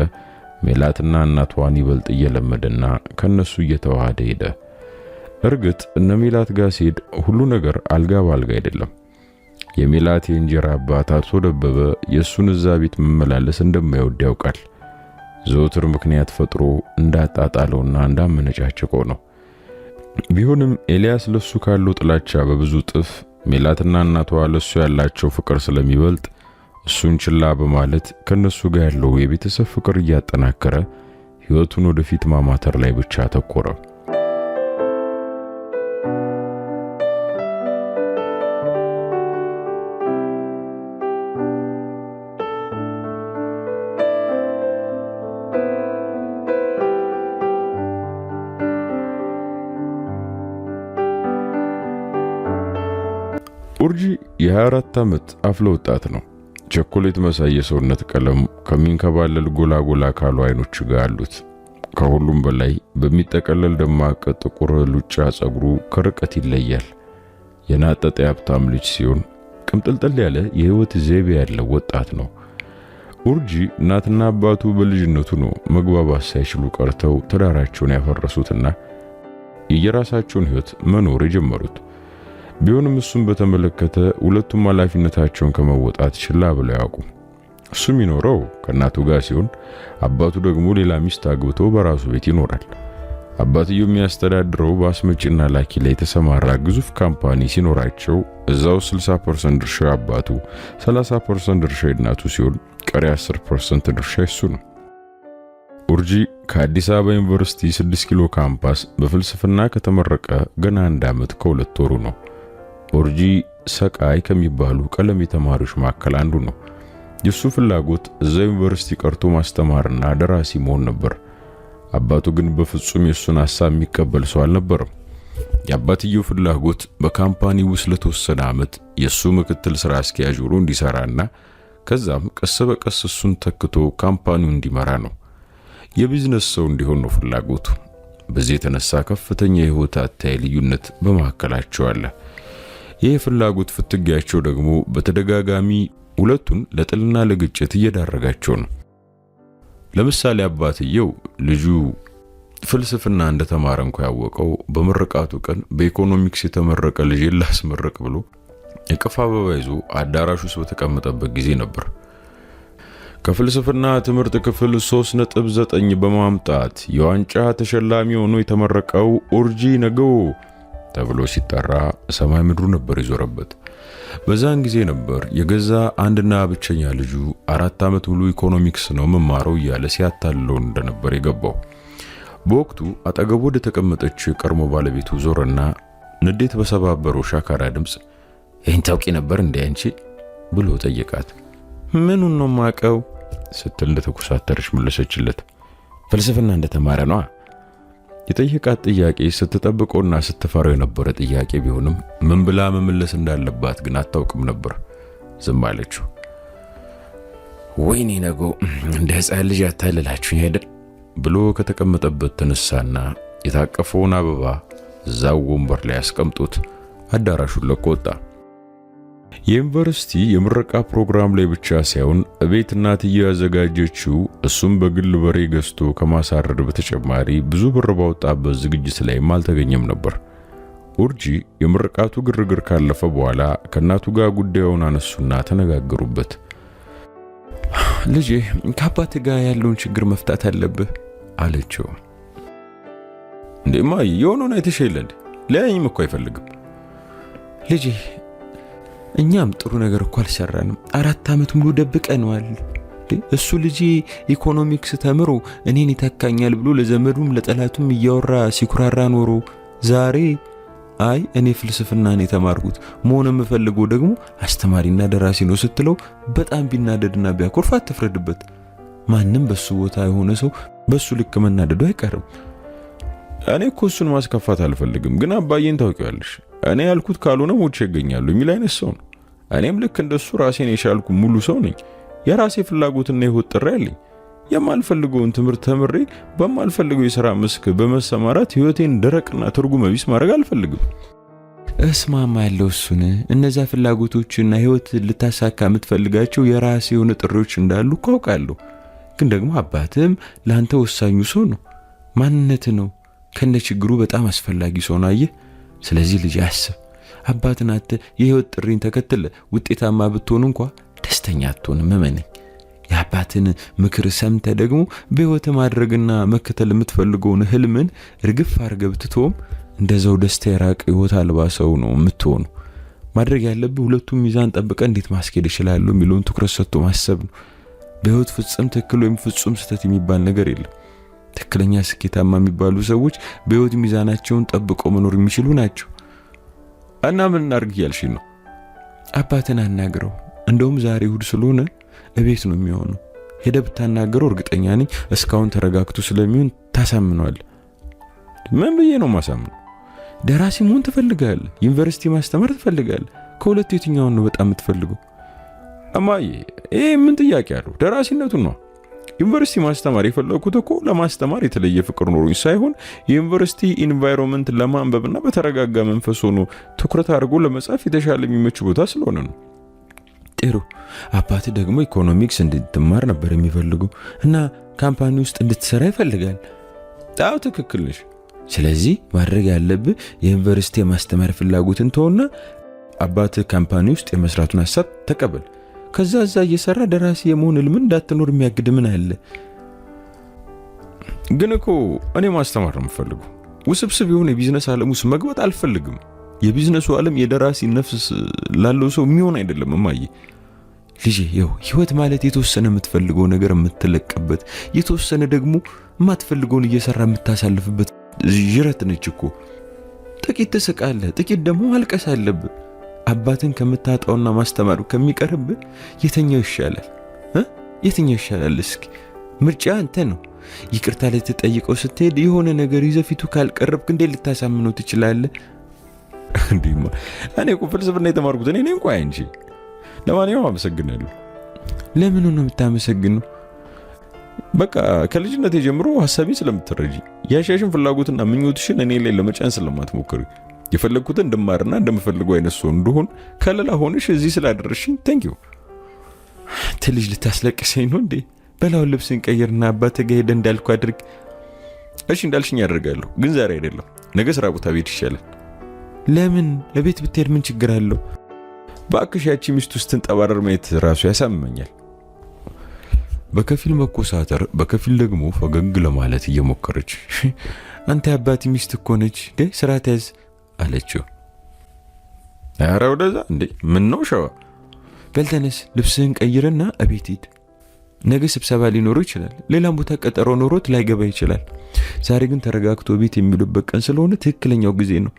ሜላትና እናቷን ይበልጥ እየለመደና ከነሱ እየተዋሃደ ሄደ። እርግጥ እነ ሜላት ጋር ሲሄድ ሁሉ ነገር አልጋ ባልጋ አይደለም። የሜላት የእንጀራ አባት አቶ ደበበ የሱን እዛ ቤት መመላለስ እንደማይወድ ያውቃል። ዘወትር ምክንያት ፈጥሮ እንዳጣጣለውና እንዳመነጫጨቀው ነው። ቢሆንም ኤልያስ ለሱ ካለው ጥላቻ በብዙ ጥፍ ሜላትና እናቷ ለሱ ያላቸው ፍቅር ስለሚበልጥ እሱን ችላ በማለት ከነሱ ጋር ያለው የቤተሰብ ፍቅር እያጠናከረ ሕይወቱን ወደፊት ማማተር ላይ ብቻ አተኮረ። ኡርጂ የ24 ዓመት አፍለ ወጣት ነው። ቸኮሌት መሳይ የሰውነት ቀለም ከሚንከባለል ጎላጎላ ካሉ አይኖች ጋር አሉት። ከሁሉም በላይ በሚጠቀለል ደማቅ ጥቁር ሉጫ ጸጉሩ ከርቀት ይለያል። የናጠጠ ሀብታም ልጅ ሲሆን ቅምጥልጥል ያለ የህይወት ዘይቤ ያለው ወጣት ነው። ኡርጂ እናትና አባቱ በልጅነቱ ነው መግባባት ሳይችሉ ቀርተው ትዳራቸውን ያፈረሱትና የየራሳቸውን ህይወት መኖር የጀመሩት። ቢሆንም እሱን በተመለከተ ሁለቱም ኃላፊነታቸውን ከመወጣት ችላ ብለው ያውቁም። እሱ የሚኖረው ከእናቱ ጋር ሲሆን አባቱ ደግሞ ሌላ ሚስት አግብቶ በራሱ ቤት ይኖራል። አባትየው የሚያስተዳድረው በአስመጪና ላኪ ላይ የተሰማራ ግዙፍ ካምፓኒ ሲኖራቸው እዛው 60% ድርሻ አባቱ፣ 30% ድርሻ እናቱ ሲሆን ቀሪ 10% ድርሻ እሱ ነው። ኡርጂ ከአዲስ አበባ ዩኒቨርሲቲ 6 ኪሎ ካምፓስ በፍልስፍና ከተመረቀ ገና 1 ዓመት ከ2 ወሩ ነው። ኡርጂ ሰቃይ ከሚባሉ ቀለም የተማሪዎች መካከል አንዱ ነው። የሱ ፍላጎት እዛ ዩኒቨርሲቲ ቀርቶ ማስተማርና ደራሲ መሆን ነበር። አባቱ ግን በፍጹም የሱን ሐሳብ የሚቀበል ሰው አልነበረም። የአባትየው ፍላጎት በካምፓኒ ውስጥ ለተወሰነ ዓመት የሱ ምክትል ስራ አስኪያጅ ሆኖ እንዲሰራና ከዛም ቀስ በቀስ እሱን ተክቶ ካምፓኒውን እንዲመራ ነው። የቢዝነስ ሰው እንዲሆን ነው ፍላጎቱ። በዚህ የተነሳ ከፍተኛ የህይወት አታይ ልዩነት በመካከላቸው አለ። ይህ ፍላጎት ፍትጊያቸው ደግሞ በተደጋጋሚ ሁለቱን ለጥልና ለግጭት እየዳረጋቸው ነው። ለምሳሌ አባትየው ልጁ ፍልስፍና እንደተማረ እንኳን ያወቀው በምርቃቱ ቀን በኢኮኖሚክስ የተመረቀ ልጅ ላስመረቅ ብሎ የቅፍ አበባ ይዞ አዳራሽ ውስጥ በተቀመጠበት ጊዜ ነበር። ከፍልስፍና ትምህርት ክፍል 3.9 በማምጣት የዋንጫ ተሸላሚ ሆኖ የተመረቀው ኡርጂ ነገዎ ተብሎ ሲጠራ ሰማይ ምድሩ ነበር ይዞረበት። በዛን ጊዜ ነበር የገዛ አንድና ብቸኛ ልጁ 4 ዓመት ሙሉ ኢኮኖሚክስ ነው መማረው እያለ ሲያታለው እንደነበር የገባው። በወቅቱ አጠገቡ ወደ ተቀመጠች ቀርሞ ባለቤቱ ዞረና ንዴት በሰባበረው ሻካራ ድምጽ ይህን ታውቂ ነበር እንዴ አንቺ ብሎ ጠየቃት። ምኑን ነው ማቀው ስትል እንደተኮሳተረች መለሰችለት። ፍልስፍና እንደተማረ ነው። የጠየቃት ጥያቄ ስትጠብቀውና ስትፈራው የነበረ ጥያቄ ቢሆንም ምን ብላ መመለስ እንዳለባት ግን አታውቅም ነበር። ዝም አለችው። ወይኔ ነገ እንደ ሕፃን ልጅ ያታለላችሁኝ አይደል ብሎ ከተቀመጠበት ተነሳና የታቀፈውን አበባ እዛው ወንበር ላይ አስቀምጦት አዳራሹን ለቆ ወጣ። የዩኒቨርሲቲ የምረቃ ፕሮግራም ላይ ብቻ ሳይሆን እቤት እናትየው ያዘጋጀችው እሱም በግል በሬ ገዝቶ ከማሳረድ በተጨማሪ ብዙ ብር ባወጣበት ዝግጅት ላይም አልተገኘም ነበር። ኡርጂ የምርቃቱ ግርግር ካለፈ በኋላ ከእናቱ ጋር ጉዳዩን አነሱና ተነጋገሩበት። ልጄ ከአባት ጋር ያለውን ችግር መፍታት አለብህ አለችው። እንዴማ የሆነውን አይተሽልኝ ለእኔም እኮ አይፈልግም ልጄ። እኛም ጥሩ ነገር እኮ አልሰራንም። 4 ዓመት ሙሉ ደብቀነዋል። እሱ ልጅ ኢኮኖሚክስ ተምሮ እኔን ይተካኛል ብሎ ለዘመዱም ለጠላቱም እያወራ ሲኩራራ ኖሮ ዛሬ አይ እኔ ፍልስፍናን የተማርኩት መሆን የምፈልገው ደግሞ አስተማሪና ደራሲ ነው ስትለው በጣም ቢናደድና ቢያኮርፍ አትፍረድበት። ማንም በሱ ቦታ የሆነ ሰው በሱ ልክ መናደዱ አይቀርም። እኔ እኮ እሱን ማስከፋት አልፈልግም፣ ግን አባዬን ታውቂዋለሽ፣ እኔ ያልኩት ካልሆነ ሞቼ ይገኛሉ የሚል አይነት ሰው ነው። እኔም ልክ እንደሱ ራሴን የቻልኩ ሙሉ ሰው ነኝ። የራሴ ፍላጎትና የህይወት ጥሪ አለኝ። የማልፈልገውን ትምህርት ተምሬ በማልፈልገው የሥራ መስክ በመሰማራት ህይወቴን ደረቅና ትርጉም ቢስ ማድረግ አልፈልግም። እስማማ ያለው እሱን እነዛ ፍላጎቶችና ህይወት ልታሳካ የምትፈልጋቸው የራሴ የሆነ ጥሪዎች እንዳሉ አውቃለሁ። ግን ደግሞ አባትም ላንተ ወሳኙ ሰው ነው፣ ማንነት ነው፣ ከነ ችግሩ በጣም አስፈላጊ ሰው ነው። አየህ፣ ስለዚህ ልጅ አስብ። አባትን አተ የህይወት ጥሪን ተከትለ ውጤታማ ብትሆን እንኳን ደስተኛ አትሆንም። እመነኝ። የአባትን ምክር ሰምተ ደግሞ በህይወት ማድረግና መከተል የምትፈልገውን ህልምን እርግፍ አድርገህ ብትተውም እንደዛው ደስታ የራቀ ህይወት አልባ ሰው ነው የምትሆኑ። ማድረግ ያለብህ ሁለቱም ሚዛን ጠብቀህ እንዴት ማስኬድ ይችላል የሚለውን ትኩረት ሰጥቶ ማሰብ ነው። በህይወት ፍጹም ትክክል ወይም ፍጹም ስህተት የሚባል ነገር የለም። ትክክለኛ ስኬታማ የሚባሉ ሰዎች በህይወት ሚዛናቸውን ጠብቀው መኖር የሚችሉ ናቸው። እና ምን እናድርግ ያልሽ ነው? አባትን አናግረው። እንደውም ዛሬ እሑድ ስለሆነ እቤት ነው የሚሆነው። ሄደህ ብታናገረው እርግጠኛ ነኝ እስካሁን ተረጋግቶ ስለሚሆን ታሳምነዋል። ምን ብዬ ነው ማሳምነው? ደራሲ መሆን ትፈልጋለህ፣ ዩኒቨርሲቲ ማስተማር ትፈልጋለህ፣ ከሁለቱ የትኛውን ነው በጣም የምትፈልገው? እማዬ ይሄ ምን ጥያቄ አለው? ደራሲነቱን ነው። ዩኒቨርሲቲ ማስተማር የፈለኩት እኮ ለማስተማር የተለየ ፍቅር ኖሮኝ ሳይሆን የዩኒቨርሲቲ ኢንቫይሮንመንት ለማንበብና በተረጋጋ መንፈስ ሆኖ ትኩረት አድርጎ ለመጻፍ የተሻለ የሚመች ቦታ ስለሆነ ነው። ጥሩ። አባት ደግሞ ኢኮኖሚክስ እንድትማር ነበር የሚፈልገው እና ካምፓኒ ውስጥ እንድትሰራ ይፈልጋል። አዎ ትክክል ነሽ። ስለዚህ ማድረግ ያለብህ የዩኒቨርሲቲ የማስተማር ፍላጎትን ተወና አባትህ ካምፓኒ ውስጥ የመስራቱን ሐሳብ ተቀበል። ከዛ እዛ እየሰራ ደራሲ የመሆን ህልምን እንዳትኖር የሚያግድ ምን አለ? ግን እኮ እኔ ማስተማር ነው የምፈልገው። ውስብስብ የሆነ የቢዝነስ ዓለም ውስጥ መግባት አልፈልግም። የቢዝነሱ ዓለም የደራሲ ነፍስ ላለው ሰው የሚሆን አይደለም እማዬ። ልጄ ይኸው ህይወት ማለት የተወሰነ የምትፈልገው ነገር የምትለቅበት፣ የተወሰነ ደግሞ የማትፈልገውን እየሰራ የምታሳልፍበት ጅረት ነች እኮ። ጥቂት ትስቃለህ፣ ጥቂት ደግሞ ማልቀስ አለብህ። አባትን ከምታጣውና ማስተማሩ ከሚቀርብህ የትኛው ይሻላል? የትኛው ይሻላል? እስኪ ምርጫ አንተ ነው። ይቅርታ ልትጠይቀው ስትሄድ የሆነ ነገር ይዘህ ፊቱ ካልቀረብክ እንዴት ልታሳምነው ትችላለህ? እንዴማ እኔ እኮ ፍልስፍና የተማርኩት እኔ ነኝ እንኳን እንጂ። ለማንኛውም አመሰግናለሁ። ለምን ነው የምታመሰግነው? በቃ ከልጅነቴ ጀምሮ ሐሳቤን ስለምትረጂ ያሻሽን ፍላጎትና ምኞትሽን እኔ ላይ ለመጫን ስለማትሞክሪ የፈለግኩትን እንድማርና እንደምፈልገው አይነት ሰው እንደሆን ከለላ ሆነሽ እዚህ ስላደረሽኝ ቴንክ ዩ። ትልጅ ልታስለቅሰኝ ነው እንዴ? በላው ልብስን ቀይርና አባትህ ጋር ሄደህ እንዳልኩ አድርግ። እሺ እንዳልሽኝ አደርጋለሁ፣ ግን ዛሬ አይደለም፣ ነገ ስራ ቦታ ቤት ይሻላል። ለምን? ለቤት ብትሄድ ምን ችግር አለው? በአክሽ ያቺ ሚስት ውስጥ ተንጠባረር ማየት ራሱ ያሳምመኛል። በከፊል መኮሳተር፣ በከፊል ደግሞ ፈገግ ለማለት እየሞከረች አንተ አባቴ ሚስት እኮ ነች እንዴ ስራ ተያዝ አለችው። ኧረ ወደዛ እንዴ! ምን ነው ሸዋ? በልተነስ ልብስህን ቀይርና እቤት ሂድ። ነገ ስብሰባ ሊኖረው ይችላል፣ ሌላም ቦታ ቀጠሮ ኖሮት ላይገባ ይችላል። ዛሬ ግን ተረጋግቶ ቤት የሚውልበት ቀን ስለሆነ ትክክለኛው ጊዜ ነው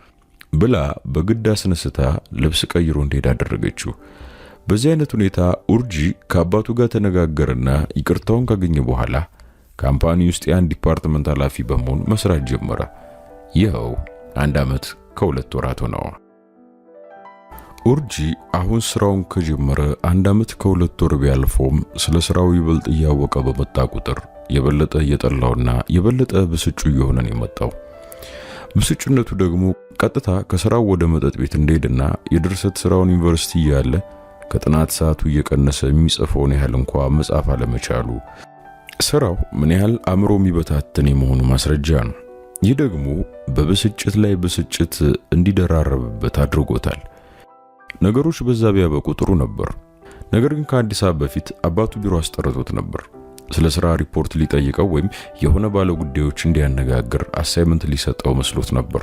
ብላ በግድ አስነስታ ልብስ ቀይሮ እንዲሄድ አደረገችው። በዚህ አይነት ሁኔታ ኡርጂ ከአባቱ ጋር ተነጋገረና ይቅርታውን ካገኘ በኋላ ካምፓኒ ውስጥ የአንድ ዲፓርትመንት ኃላፊ በመሆን መስራት ጀመረ። ይኸው 1 ዓመት ከ2 ወራት ሆነው። ኡርጂ አሁን ስራውን ከጀመረ 1 ዓመት ከ2 ወር ቢያልፈውም ስለ ስራው ይበልጥ እያወቀ በመጣ ቁጥር የበለጠ እየጠላውና የበለጠ ብስጩ እየሆነ ነው የመጣው። ብስጩነቱ ደግሞ ቀጥታ ከስራው ወደ መጠጥ ቤት እንደሄድና የድርሰት ስራውን ዩኒቨርሲቲ ያለ ከጥናት ሰዓቱ እየቀነሰ የሚጽፈውን ያህል እንኳን መጻፍ አለመቻሉ ስራው ምን ያህል አእምሮ የሚበታተን የመሆኑ ማስረጃ ነው። ይህ ደግሞ በብስጭት ላይ ብስጭት እንዲደራረብበት አድርጎታል። ነገሮች በዛ ቢያበቁ ጥሩ ነበር። ነገር ግን ከአዲስ አበባ በፊት አባቱ ቢሮ አስጠርቶት ነበር። ስለ ስራ ሪፖርት ሊጠይቀው ወይም የሆነ ባለ ጉዳዮች እንዲያነጋግር አሳይመንት ሊሰጠው መስሎት ነበር።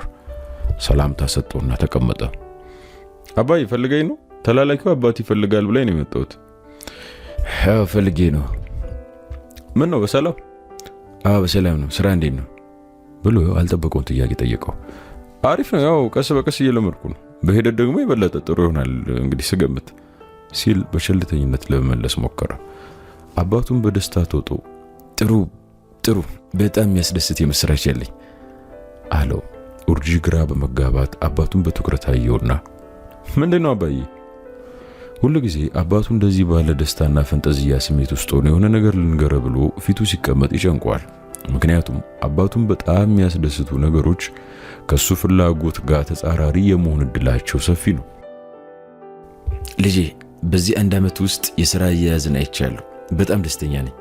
ሰላምታ ሰጠውና ተቀመጠ። አባይ ፈልገኝ ነው? ተላላኪው አባት ይፈልጋል ብላይ ነው የመጣሁት። አዎ ፈልጌ ነው። ምን ነው በሰላም? አዎ በሰላም ነው። ስራ እንዴት ነው ብሎ አልጠበቀውን ጥያቄ ጠየቀው። አሪፍ ነው፣ ያው ቀስ በቀስ እየለመድኩ ነው። በሂደት ደግሞ የበለጠ ጥሩ ይሆናል እንግዲህ ስገምት ሲል በቸልተኝነት ለመመለስ ሞከረ። አባቱን በደስታ ተውጦ ጥሩ በጣም የሚያስደስት የምስራች ያለኝ አለው። ኡርጂ ግራ በመጋባት አባቱን በትኩረት አየውና ምንድነው አባዬ? ሁሉ ጊዜ አባቱ እንደዚህ ባለ ደስታና ፈንጠዝያ ስሜት ውስጥ ሆኖ የሆነ ነገር ልንገረ ብሎ ፊቱ ሲቀመጥ ይጨንቋል። ምክንያቱም አባቱን በጣም የሚያስደስቱ ነገሮች ከሱ ፍላጎት ጋር ተጻራሪ የመሆን እድላቸው ሰፊ ነው። ልጄ በዚህ 1 ዓመት ውስጥ የሥራ አያያዝን አይቻለሁ። በጣም ደስተኛ ነኝ።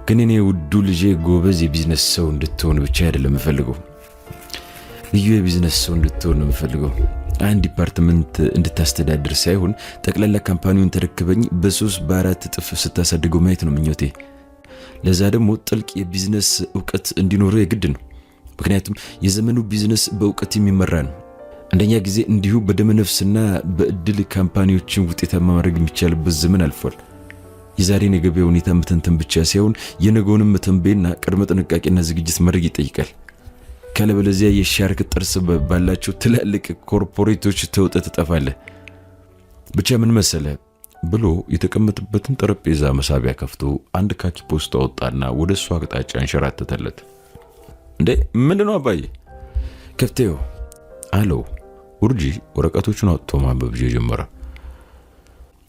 ግን እኔ ውዱ ልጄ ጎበዝ የቢዝነስ ሰው እንድትሆን ብቻ አይደለም የምፈልገው፣ ልዩ የቢዝነስ ሰው እንድትሆን ነው የምፈልገው። አንድ ዲፓርትመንት እንድታስተዳድር ሳይሆን ጠቅላላ ካምፓኒውን ተረክበኝ በ3 በ4 እጥፍ ስታሳድገው ማየት ነው ምኞቴ። ለዛ ደግሞ ጥልቅ የቢዝነስ ዕውቀት እንዲኖረው የግድ ነው። ምክንያቱም የዘመኑ ቢዝነስ በዕውቀት የሚመራ ነው። አንደኛ ጊዜ እንዲሁ በደመነፍስና በእድል ካምፓኒዎችን ውጤታማ ማድረግ የሚቻልበት ዘመን አልፏል። የዛሬን የገበያ ሁኔታ መተንተን ብቻ ሳይሆን የነገውንም መተንበይና ቅድመ ጥንቃቄና ዝግጅት ማድረግ ይጠይቃል። ካለበለዚያ የሻርክ ጥርስ ባላቸው ትላልቅ ኮርፖሬቶች ተውጠህ ትጠፋለህ። ብቻ ምን መሰለህ ብሎ የተቀመጠበትን ጠረጴዛ መሳቢያ ከፍቶ አንድ ካኪ ፖስታ አወጣና ወደ እሱ አቅጣጫ አንሸራተተለት። እንዴ ምንድነው አባዬ? ከፍቴው አለው። ኡርጂ ወረቀቶቹን አውጥቶ ማንበብ ጀመረ።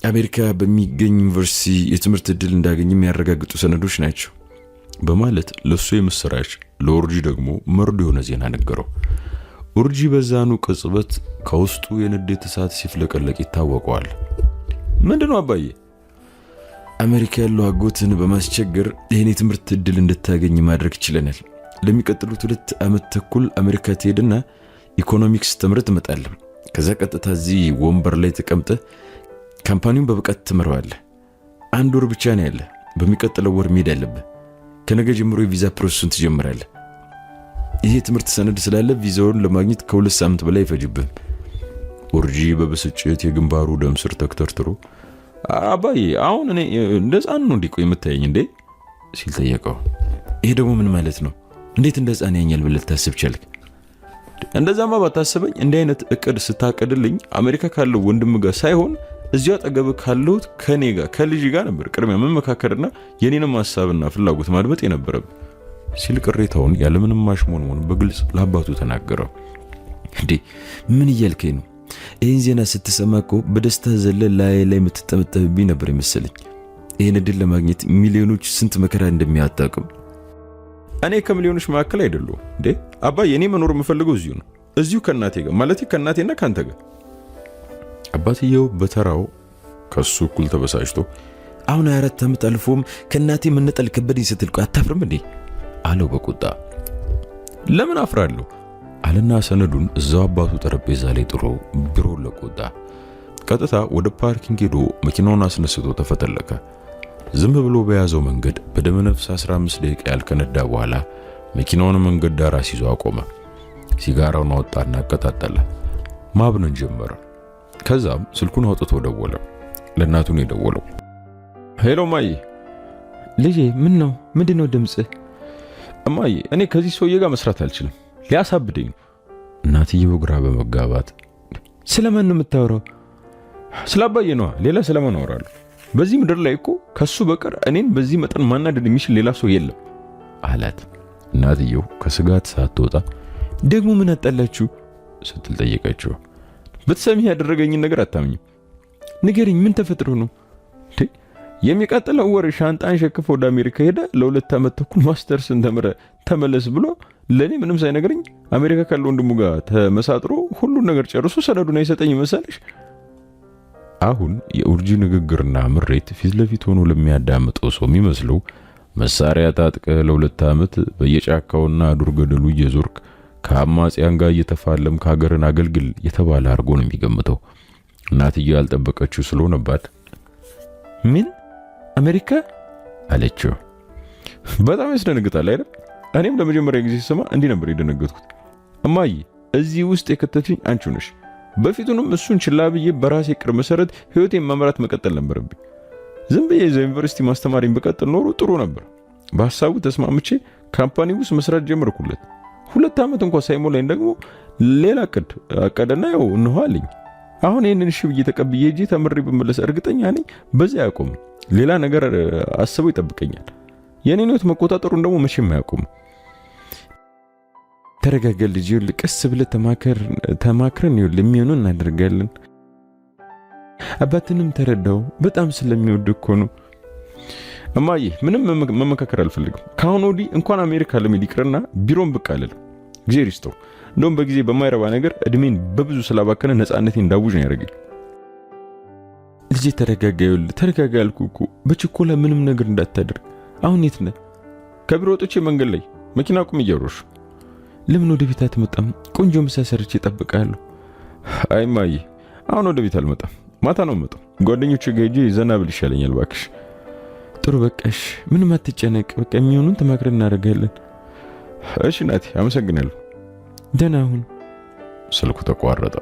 አሜሪካ በሚገኝ ዩኒቨርሲቲ የትምህርት ዕድል እንዳገኝ የሚያረጋግጡ ሰነዶች ናቸው በማለት ለሱ የምስራች ለኡርጂ ደግሞ መርዶ የሆነ ዜና ነገረው። ኡርጂ በዛኑ ቅጽበት ከውስጡ የንዴት እሳት ሲፍለቀለቅ ይታወቀዋል። ምንድነው አባዬ? አሜሪካ ያለው አጎትን በማስቸገር ይሄን የትምህርት ዕድል እንድታገኝ ማድረግ ይችላል። ለሚቀጥሉት 2 ዓመት ተኩል አሜሪካ ትሄድና ኢኮኖሚክስ ተምረህ ትመጣለህ። ከዛ ቀጥታ እዚህ ወንበር ላይ ተቀምጠህ ካምፓኒውን በብቃት ትመራዋለህ። 1 ወር ብቻ ነው ያለ። በሚቀጥለው ወር መሄድ አለብህ። ከነገ ጀምሮ የቪዛ ፕሮሰሱን ትጀምራለህ። ይሄ ትምህርት ሰነድ ስላለ ቪዛውን ለማግኘት ከ2 ሳምንት በላይ አይፈጅብህም። ኡርጂ በብስጭት የግንባሩ ደም ስር ተክተርትሮ አባዬ አሁን እኔ እንደ ሕፃን ነው እንዲቆይ የምታየኝ እንዴ ሲል ጠየቀው። ይሄ ደግሞ ምን ማለት ነው? እንዴት እንደ ሕፃን ያኛል ብለህ ታስብ ቻልክ? እንደዛማ ባታስበኝ እንዲህ አይነት እቅድ ስታቀድልኝ አሜሪካ ካለው ወንድም ጋር ሳይሆን እዚያ አጠገብ ካለሁት ከኔ ጋር ከልጅ ጋር ነበር ቅድሚያ መመካከርና የኔንም ሐሳብና ፍላጎት ማድመጥ የነበረብህ ሲል ቅሬታውን ያለምንም ማሽሞንሞን በግልጽ ለአባቱ ተናገረው። እንዴ ምን እያልከኝ ነው? ይህን ዜና ስትሰማ እኮ በደስታ ዘለል ላይ የምትጠመጠብብኝ ነበር የመሰለኝ። ይህን ዕድል ለማግኘት ሚሊዮኖች ስንት መከራ እንደሚያጣቅም። እኔ ከሚሊዮኖች መካከል አይደለሁም እንዴ አባዬ። እኔ መኖር የምፈልገው እዚሁ ነው፣ እዚሁ ከእናቴ ጋር ማለት ከእናቴና ካንተ ጋር። አባትየው በተራው ከሱ እኩል ተበሳጭቶ አሁን 24 ዓመት አልፎም ከእናቴ መነጠል ከበደኝ ስትል አታፍርም እንዴ አለው በቁጣ። ለምን አፍራለሁ አለና ሰነዱን እዛው አባቱ ጠረጴዛ ላይ ጥሎ ቢሮውን ለቆጣ። ቀጥታ ወደ ፓርኪንግ ሄዶ መኪናውን አስነስቶ ተፈተለከ። ዝም ብሎ በያዘው መንገድ በደመነፍስ 15 ደቂቃ ያልከነዳ በኋላ መኪናውን መንገድ ዳር አስይዞ አቆመ። ሲጋራውን አወጣና አቀጣጠለ። ማብነን ጀመረ። ከዛም ስልኩን አውጥቶ ደወለ። ለእናቱ ነው የደወለው። ሄሎ ማዬ። ልጄ ምን ነው? ምንድነው ድምጽህ? እማዬ እኔ ከዚህ ሰውዬ ጋር መስራት አልችልም፣ ሊያሳብደኝ ነው። እናትየው ግራ በመጋባት ስለማን ነው የምታወራው? ስላባዬ ነው። ሌላ ስለማን አወራለሁ? በዚህ ምድር ላይ እኮ ከሱ በቀር እኔን በዚህ መጠን ማናደድ የሚችል ሌላ ሰው የለም አላት። እናትየው ከስጋት ሳትወጣ ደግሞ ምን አጣላችሁ ስትል ጠየቀችው። ብትሰሚ ያደረገኝን ነገር አታምኝም። ንገሪኝ፣ ምን ተፈጥሮ ነው? የሚቀጥለው ወር ሻንጣን ሸክፎ ወደ አሜሪካ ሄደ። ለ2 ዓመት ተኩል ማስተርስን ተምረ ተመለስ ብሎ ለኔ ምንም ሳይነግረኝ አሜሪካ ካለው ወንድሙ ጋር ተመሳጥሮ ሁሉን ነገር ጨርሶ ሰነዱን አይሰጠኝ መሰለሽ? አሁን የኡርጂ ንግግርና ምሬት ፊት ለፊት ሆኖ ለሚያዳምጠው ሰው የሚመስለው መሳሪያ ታጥቀ ለ2 ዓመት በየጫካውና ዱር ገደሉ እየዞርክ ከአማጽያን ጋር እየተፋለም ከሀገርን አገልግል የተባለ አርጎ ነው የሚገምተው። እናትየው ያልጠበቀችው ስለሆነባት ምን አሜሪካ አለችው። በጣም ያስደነግጣል አይደል? እኔም ለመጀመሪያ ጊዜ ስሰማ እንዲህ ነበር የደነገጥኩት። እማዬ እዚህ ውስጥ የከተትሽኝ አንቺው ነሽ። በፊቱንም እሱን ችላ ብዬ በራሴ ቅር መሰረት ህይወቴን መምራት መቀጠል ነበረብኝ። ዝም ብዬ እዛ ዩኒቨርሲቲ ማስተማሪን በቀጥል ኖሮ ጥሩ ነበር። በሐሳቡ ተስማምቼ ካምፓኒ ውስጥ መስራት ጀመርኩለት። 2 ዓመት እንኳን ሳይሞላኝ ደግሞ ሌላ ቅድ አቀደና ያው እንኋልኝ። አሁን ይሄንን እሺ ብዬ ተቀብዬ እጄ ተምሬ ብመለስ እርግጠኛ ነኝ በዚያ ያቆም ሌላ ነገር አስበው ይጠብቀኛል። የኔን ህይወት መቆጣጠሩን ደግሞ መቼም አያቆም። ተረጋጋ ልጅ፣ ቀስ ብለህ ተማክረን የሚሆነው እናደርጋለን። አባትንም ተረዳው፣ በጣም ስለሚወድ እኮ ነው። እማዬ ምንም መመካከር አልፈልግም። ካሁን ወዲህ እንኳን አሜሪካ ለመሄድ ይቅርና ቢሮን ብቅ አልልም። እግዚአብሔር ይስጠው። እንደውም በጊዜ በማይረባ ነገር እድሜን በብዙ ስላባከነ ነፃነቴን እንዳውጅ ነው ያደረገኝ። ልጅ ተረጋጋ፣ ተረጋጋ አልኩህ እኮ። በችኮላ ምንም ነገር እንዳታደርግ። አሁን የት ነህ? ከቢሮ ወጥቼ መንገድ ላይ መኪና ቁም እያወራሽ። ለምን ወደ ቤት አትመጣም? ቆንጆ ምሳ ሰርቼ እጠብቅሃለሁ። አይ እማዬ አሁን ወደ ቤት አልመጣም፣ ማታ ነው የምመጣው። ጓደኞቼ ጋር ሄጄ ዘና ብል ይሻለኛል እባክሽ። ጥሩ በቃሽ፣ ምንም አትጨነቅ። በቃ የሚሆኑን ተማክረን እናደርጋለን። እሺ ናቲ፣ አመሰግናለሁ። ደህና ሁን። ስልኩ ተቋረጠ።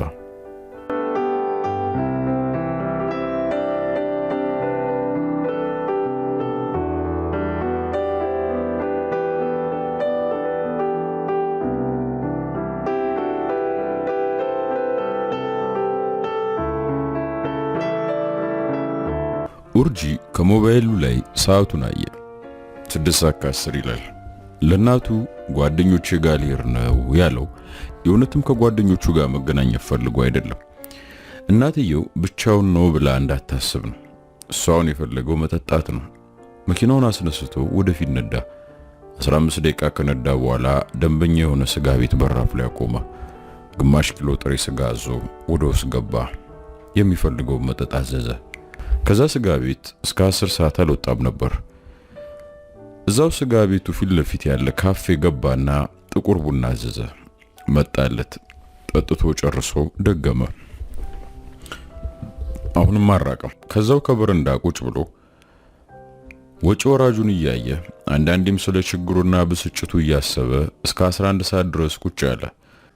ኡርጂ ከሞባይሉ ላይ ሰዓቱን አየ። 6:10 ይላል። ለናቱ ጓደኞቼ ጋር ልሄድ ነው ያለው የእውነትም ከጓደኞቹ ጋር መገናኘት ፈልጎ አይደለም። እናትየው ብቻውን ነው ብላ እንዳታስብ ነው። እሷን የፈለገው መጠጣት ነው። መኪናውን አስነስቶ ወደፊት ነዳ። 15 ደቂቃ ከነዳ በኋላ ደንበኛ የሆነ ስጋ ቤት በራፍ ላይ አቆመ። ግማሽ ኪሎ ጥሬ ስጋ አዞ ወደ ውስጥ ገባ። የሚፈልገው መጠጥ አዘዘ። ከዛ ስጋ ቤት እስከ 10 ሰዓት አልወጣም ነበር። እዛው ስጋ ቤቱ ፊት ለፊት ያለ ካፌ ገባና ጥቁር ቡና አዘዘ። መጣለት። ጠጥቶ ጨርሶ ደገመ። አሁንም አራቀም። ከዛው ከበረንዳ ቁጭ ብሎ ወጪ ወራጁን እያየ አንዳንዴም ስለ ችግሩና ብስጭቱ እያሰበ እስከ 11 ሰዓት ድረስ ቁጭ አለ።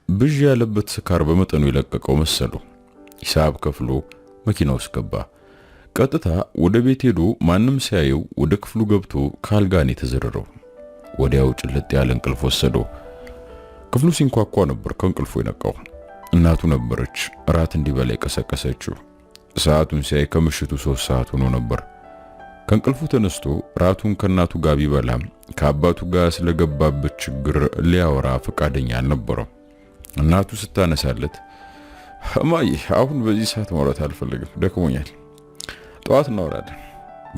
ብዥ ያለበት ስካር በመጠኑ የለቀቀው መሰለው። ሂሳብ ከፍሎ መኪና ውስጥ ገባ። ቀጥታ ወደ ቤት ሄዶ ማንም ሲያየው ወደ ክፍሉ ገብቶ ካልጋን የተዘረረው። ወዲያው ጭልጥ ያለ እንቅልፍ ወሰደው። ክፍሉ ሲንኳኳ ነበር ከእንቅልፉ የነቃው። እናቱ ነበረች እራት እንዲበላ የቀሰቀሰችው። ሰዓቱን ሲያይ ከምሽቱ 3 ሰዓት ሆኖ ነበር። ከእንቅልፉ ተነስቶ ራቱን ከእናቱ ጋር ቢበላም ከአባቱ ጋር ስለገባበት ችግር ሊያወራ ፈቃደኛ አልነበረም። እናቱ ስታነሳለት እማዬ አሁን በዚህ ሰዓት ማውራት አልፈልግም፣ ደክሞኛል፣ ጠዋት እናወራለን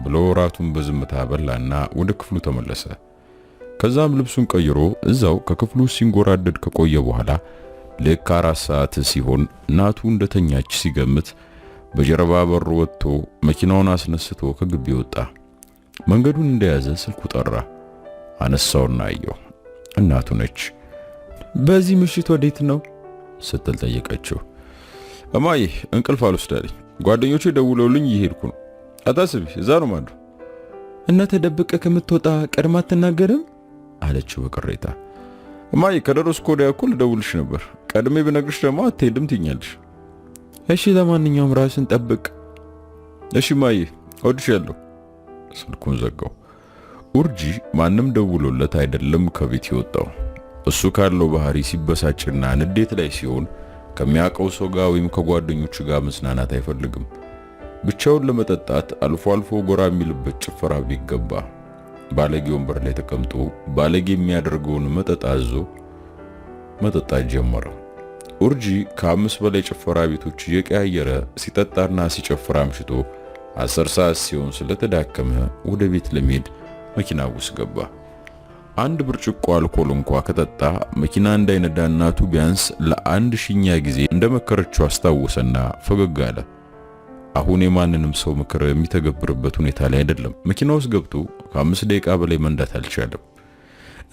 ብሎ ራቱን በዝምታ በላና ወደ ክፍሉ ተመለሰ። ከዛም ልብሱን ቀይሮ እዛው ከክፍሉ ሲንጎራደድ ከቆየ በኋላ ልክ 4 ሰዓት ሲሆን እናቱ እንደተኛች ሲገምት በጀርባ በር ወጥቶ መኪናውን አስነስቶ ከግቢ ወጣ። መንገዱን እንደያዘ ስልኩ ጠራ። አነሳውና አየው። እናቱ ነች። በዚህ ምሽት ወዴት ነው ስትል ጠየቀችው። እማዬ እንቅልፍ አልወስዳለኝ፣ ጓደኞቼ ደውለውልኝ እየሄድኩ ነው። አታስቢ፣ እዛ ነው ማድረው። እና ተደብቀ ከምትወጣ ቀድማ አትናገርም አለችው በቅሬታ። እማዬ ከደረስኩ ወዲያ እኮ ልደውልሽ ነበር፣ ቀድሜ ብነግርሽ ደግሞ አትሄድም ትኛለሽ። እሺ ለማንኛውም ራስን ጠብቅ። እሺ ማዬ እወድሻለሁ። ስልኩን ዘጋው። ኡርጂ ማንም ደውሎለት አይደለም ከቤት የወጣው። እሱ ካለው ባህሪ ሲበሳጭና ንዴት ላይ ሲሆን ከሚያውቀው ሰው ጋር ወይም ከጓደኞቹ ጋር መዝናናት አይፈልግም። ብቻውን ለመጠጣት አልፎ አልፎ ጎራ የሚልበት ጭፈራ ቢገባ ባለጌ ወንበር ላይ ተቀምጦ ባለጌ የሚያደርገውን መጠጥ አዞ መጠጣት ጀመረ። ኡርጂ ከ5 በላይ ጭፈራ ቤቶች እየቀያየረ ሲጠጣና ሲጨፍር አምሽቶ 10 ሰዓት ሲሆን ስለተዳከመ ወደ ቤት ለመሄድ መኪና ውስጥ ገባ። አንድ ብርጭቆ አልኮል እንኳ ከጠጣ መኪና እንዳይነዳ እናቱ ቢያንስ ለአንድ ሺኛ ጊዜ እንደመከረችው አስታወሰና ፈገግ አለ። አሁን የማንንም ሰው ምክር የሚተገብርበት ሁኔታ ላይ አይደለም። መኪና ውስጥ ገብቶ ከ5 ደቂቃ በላይ መንዳት አልቻለም።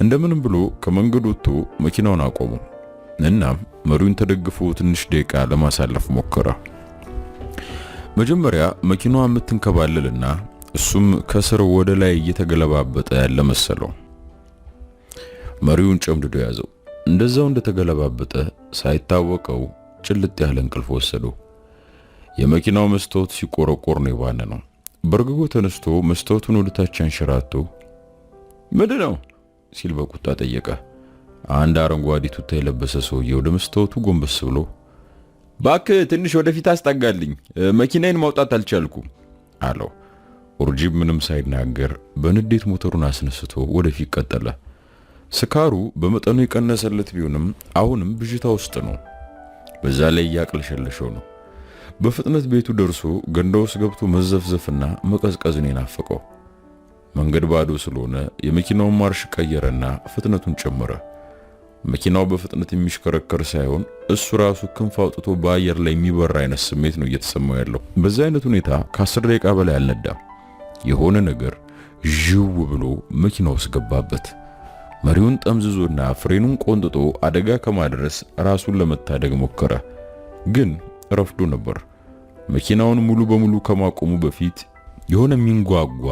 እንደምንም ብሎ ከመንገዱ ወጥቶ መኪናውን አቆመ። እናም መሪውን ተደግፎ ትንሽ ደቂቃ ለማሳለፍ ሞከረ። መጀመሪያ መኪናዋ የምትንከባለልና እሱም ከስር ወደ ላይ እየተገለባበጠ ያለ መሰለው። መሪውን ጨምድዶ ያዘው። እንደዛው እንደተገለባበጠ ሳይታወቀው ጭልጥ ያለ እንቅልፍ ወሰደው። የመኪናው መስታወት ሲቆረቆር ነው የባነነው። በርግጎ ተነስቶ መስታወቱን ወደ ታች አንሸራቶ ምንድነው ሲል በቁጣ ጠየቀ። አንድ አረንጓዴ ቱታ የለበሰ ሰውዬ ወደ መስታወቱ ጎንበስ ብሎ ባክህ ትንሽ ወደፊት አስጠጋልኝ፣ መኪናዬን ማውጣት አልቻልኩም አለው። ኡርጂብ ምንም ሳይናገር በንዴት ሞተሩን አስነስቶ ወደፊት ቀጠለ። ስካሩ በመጠኑ የቀነሰለት ቢሆንም አሁንም ብዥታ ውስጥ ነው። በዛ ላይ ያቅለሸለሸው ነው። በፍጥነት ቤቱ ደርሶ ገንዳ ውስጥ ገብቶ መዘፍዘፍና መቀዝቀዝን የናፈቀው። መንገድ ባዶ ስለሆነ የመኪናውን ማርሽ ቀየረና ፍጥነቱን ጨመረ። መኪናው በፍጥነት የሚሽከረከር ሳይሆን እሱ ራሱ ክንፍ አውጥቶ በአየር ላይ የሚበራ አይነት ስሜት ነው እየተሰማው ያለው። በዛ አይነት ሁኔታ ከ10 ደቂቃ በላይ አልነዳም። የሆነ ነገር ዥው ብሎ መኪና ውስጥ ገባበት። መሪውን ጠምዝዞና ፍሬኑን ቆንጥጦ አደጋ ከማድረስ ራሱን ለመታደግ ሞከረ። ግን ረፍዶ ነበር። መኪናውን ሙሉ በሙሉ ከማቆሙ በፊት የሆነ ሚንጓጓ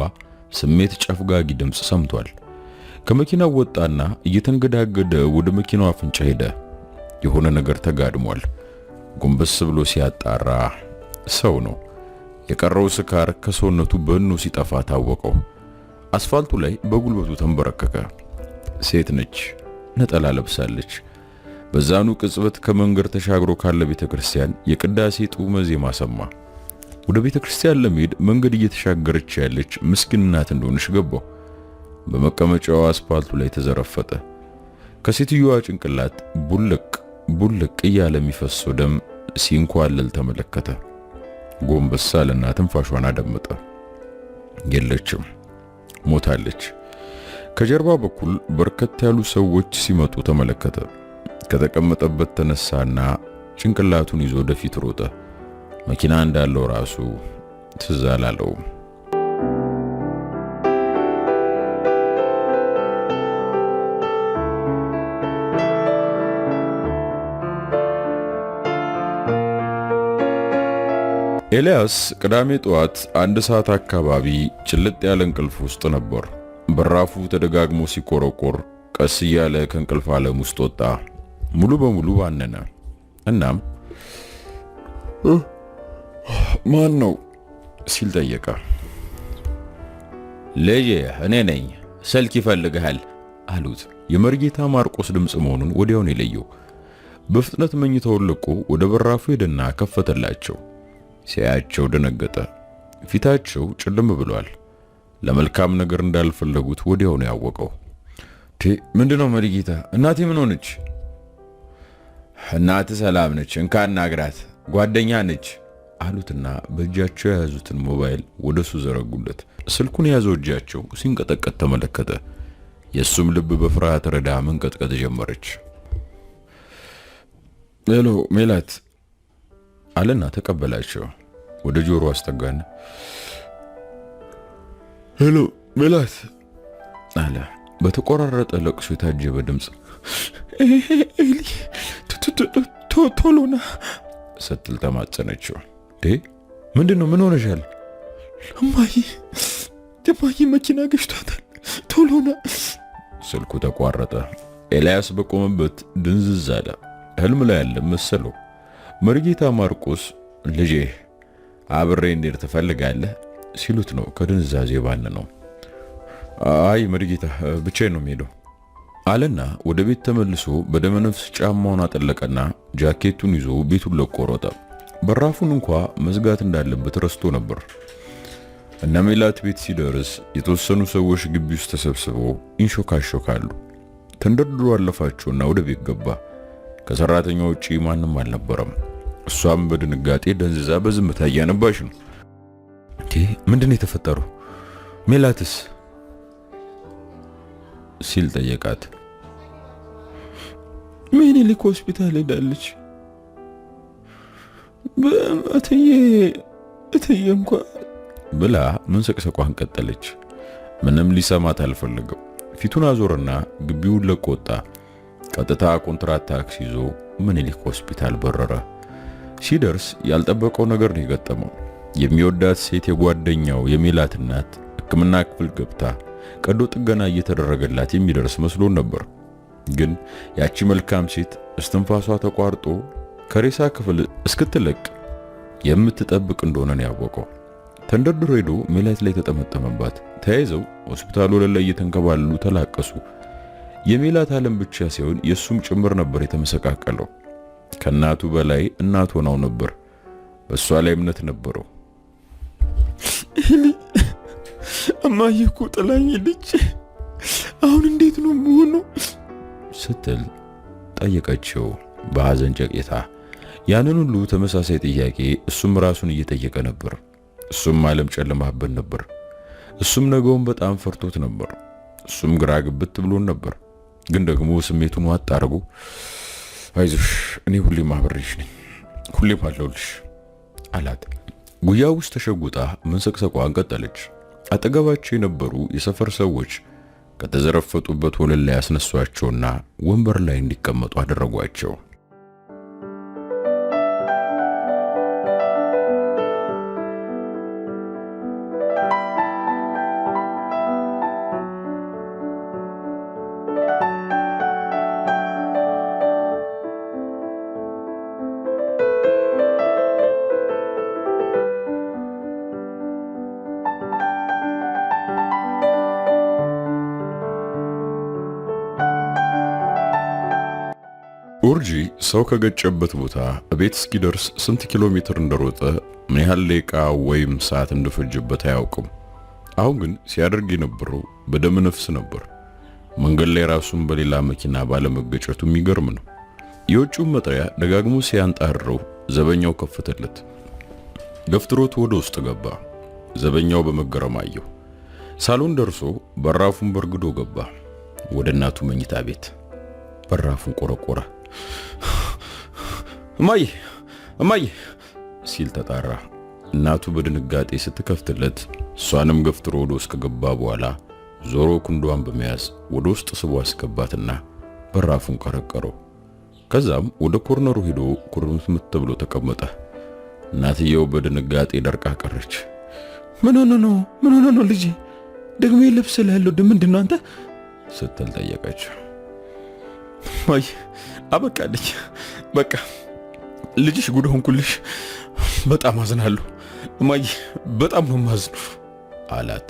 ስሜት ጨፍጋጊ ድምጽ ሰምቷል። ከመኪናው ወጣና እየተንገዳገደ ወደ መኪናው አፍንጫ ሄደ። የሆነ ነገር ተጋድሟል። ጎንበስ ብሎ ሲያጣራ ሰው ነው። የቀረው ስካር ከሰውነቱ በኑ ሲጠፋ ታወቀው። አስፋልቱ ላይ በጉልበቱ ተንበረከከ። ሴት ነች። ነጠላ ለብሳለች። በዛኑ ቅጽበት ከመንገድ ተሻግሮ ካለ ቤተክርስቲያን የቅዳሴ ጡመ ዜማ ሰማ። ወደ ቤተክርስቲያን ለመሄድ መንገድ እየተሻገረች ያለች ምስኪን እናት እንደሆነች ገባው። በመቀመጫው አስፋልቱ ላይ ተዘረፈጠ። ከሴትዮዋ ጭንቅላት ቡልቅ እያለ የሚፈሰው ደም ሲንኳለል ተመለከተ። ጎንበስ አለና ትንፋሿን አደመጠ። የለችም፣ ሞታለች። ከጀርባ በኩል በርከት ያሉ ሰዎች ሲመጡ ተመለከተ። ከተቀመጠበት ተነሳና ጭንቅላቱን ይዞ ወደፊት ሮጠ። መኪና እንዳለው ራሱ ትዝ አላለውም። ኤልያስ ቅዳሜ ጠዋት 1 ሰዓት አካባቢ ጭልጥ ያለ እንቅልፍ ውስጥ ነበር። በራፉ ተደጋግሞ ሲቆረቆር ቀስ እያለ ከእንቅልፍ ዓለም ውስጥ ወጣ። ሙሉ በሙሉ ባነነ። እናም ማን ነው ሲል ጠየቀ። ልጄ እኔ ነኝ፣ ስልክ ይፈልግሃል አሉት። የመርጌታ ማርቆስ ድምፅ መሆኑን ወዲያውን የለየው። በፍጥነት መኝታውን ለቆ ወደ በራፉ ሄደና ከፈተላቸው። ሲያያቸው ደነገጠ። ፊታቸው ጭልም ብሏል። ለመልካም ነገር እንዳልፈለጉት ወዲያው ነው ያወቀው። ምንድነው መርጌታ? እናቴ ምን ሆነች? እናት ሰላም ነች፣ እንካና አግራት፣ ጓደኛ ነች አሉትና በእጃቸው የያዙትን ሞባይል ወደሱ ዘረጉለት። ስልኩን የያዘው እጃቸው ሲንቀጠቀጥ ተመለከተ። የሱም ልብ በፍርሃት ረዳ መንቀጥቀጥ ጀመረች። ሄሎ ሜላት አለና ተቀበላቸው። ወደ ጆሮ አስጠጋና ሄሎ ሜላት አለ በተቆራረጠ ለቅሶ የታጀበ ድምፅ። ኤሊ ቶሎና ስትል ተማጸነችው። ምንድነው? ምን ሆነሻል? እማዬ መኪና ገጭቷታል፣ ቶሎና። ስልኩ ተቋረጠ። ኤልያስ በቆመበት ድንዝዝ አለ። ህልም ላይ ያለ መሰለው። መርጌታ ማርቆስ ልጄ አብሬ እንዴት ትፈልጋለህ ሲሉት ነው ከድንዛዜ ባን ነው። አይ መርጌታ ብቻዬን ነው የምሄደው አለና ወደ ቤት ተመልሶ በደመነፍስ ጫማውን አጠለቀና ጃኬቱን ይዞ ቤቱን ለቆ ሮጠ። በራፉን እንኳ መዝጋት እንዳለበት ረስቶ ነበር። እነ ሜላት ቤት ሲደርስ የተወሰኑ ሰዎች ግቢ ውስጥ ተሰብስበው ይንሾካሾካሉ። ተንደርድሮ አለፋቸውና ወደ ቤት ገባ። ከሰራተኛው ውጪ ማንም አልነበረም። እሷም በድንጋጤ ደንዝዛ በዝምታ እያነባች ነው። ምንድነው የተፈጠረው? ሜላትስ ሲል ጠየቃት። ምኒልክ ሆስፒታል ሄዳለች። እትዬ እንኳ ብላ መንሰቅሰቋን ቀጠለች። ምንም ሊሰማት አልፈለገም። ፊቱን አዞርና ግቢውን ለቆ ወጣ። ቀጥታ ኮንትራት ታክሲ ይዞ ምኒልክ ሆስፒታል በረረ። ሲደርስ ያልጠበቀው ነገር ነው የገጠመው። የሚወዳት ሴት የጓደኛው የሜላት እናት ሕክምና ክፍል ገብታ ቀዶ ጥገና እየተደረገላት የሚደርስ መስሎን ነበር። ግን ያቺ መልካም ሴት እስትንፋሷ ተቋርጦ ከሬሳ ክፍል እስክትለቅ የምትጠብቅ እንደሆነ ነው ያወቀው። ተንደርድሮ ሄዶ ሜላት ላይ ተጠመጠመባት። ተያይዘው ሆስፒታሉ ላይ እየተንከባለሉ ተላቀሱ። የሜላት ዓለም ብቻ ሳይሆን የሱም ጭምር ነበር የተመሰቃቀለው። ከናቱ በላይ እናት ሆናው ነበር። በሷ ላይ እምነት ነበረው። እማዬ እኮ ጥላኝ ሄደች፣ አሁን እንዴት ነው የምሆነው ስትል ጠየቀችው በሐዘን ጨቄታ። ያንን ሁሉ ተመሳሳይ ጥያቄ እሱም ራሱን እየጠየቀ ነበር። እሱም ዓለም ጨለማበት ነበር። እሱም ነገውን በጣም ፈርቶት ነበር። እሱም ግራ ግብት ብሎን ነበር። ግን ደግሞ ስሜቱን ዋጥ አድርጎ አይዞሽ እኔ ሁሌም አብሬሽ ነኝ፣ ሁሌም አለሁልሽ አላት። ጉያ ውስጥ ተሸጉጣ መንሰቅሰቋን ቀጠለች። አጠገባቸው የነበሩ የሰፈር ሰዎች ከተዘረፈጡበት ወለል ላይ ያስነሷቸውና ወንበር ላይ እንዲቀመጡ አደረጓቸው። ኡርጂ ሰው ከገጨበት ቦታ ቤት እስኪደርስ ስንት ኪሎ ሜትር እንደሮጠ ምን ያህል ደቂቃ ወይም ሰዓት እንደፈጀበት አያውቅም። አሁን ግን ሲያደርግ የነበረው በደም ነፍስ ነበር። መንገድ ላይ ራሱን በሌላ መኪና ባለመገጨቱ የሚገርም ነው። የውጭውን መጥሪያ ደጋግሞ ሲያንጣረው ዘበኛው ከፈተለት። ገፍትሮት ወደ ውስጥ ገባ። ዘበኛው በመገረም አየው። ሳሎን ደርሶ በራፉን በርግዶ ገባ። ወደ እናቱ መኝታ ቤት በራፉን ቆረቆረ። እማዬ እማዬ ሲል ተጣራ። እናቱ በድንጋጤ ስትከፍትለት እሷንም ገፍትሮ ወደ ውስጥ ከገባ በኋላ ዞሮ ክንዷን በመያዝ ወደ ውስጥ ስቦ አስገባትና በራፉን ቀረቀረው። ከዛም ወደ ኮርነሩ ሄዶ ኩርምት ብሎ ተቀመጠ። እናትየው በድንጋጤ ደርቃ ቀረች። ምን ሆነ ነው ልጄ? ደግሞ ልብስ ላይ ያለው ምንድን ነው አንተ? ስትል ጠየቀች። ማይ አበቃልኝ፣ በቃ ልጅሽ ጉድ ሆንኩልሽ። በጣም አዝናለሁ ማይ፣ በጣም ነው ማዝነው አላት።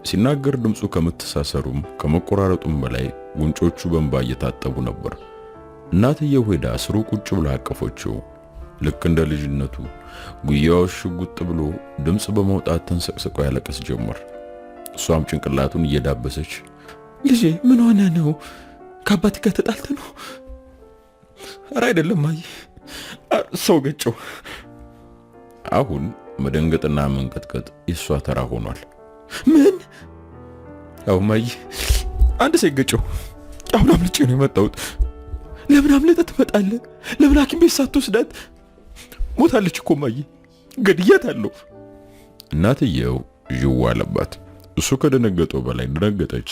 ሲናገር ድምፁ ከመተሳሰሩም ከመቆራረጡም በላይ ጉንጮቹ በእንባ እየታጠቡ ነበር። እናትየው ሄዳ ስሩ ቁጭ ብላ አቀፈችው። ልክ እንደ ልጅነቱ ጉያው ሽጉጥ ብሎ ድምጽ በመውጣት ተንሰቅስቆ ያለቅስ ጀመር። እሷም ጭንቅላቱን እየዳበሰች ልጄ ምን ሆነ ነው? ከአባት ጋር ተጣልተ ነው? ኧረ አይደለም ማይ፣ ሰው ገጨው። አሁን መደንገጥና መንቀጥቀጥ የሷ ተራ ሆኗል። ምን? ያው ማይ አንድ ሰው ገጨው። አሁን አምልጬ ነው የመጣሁት። ለምን አምልጠህ ትመጣለህ? ለምን ሐኪም ቤት ሳትወስዳት? ሞታለች እኮ ማይ፣ ገድያታለሁ። እናትየው ዥዋ አለባት። እሱ ከደነገጠው በላይ ደነገጠች።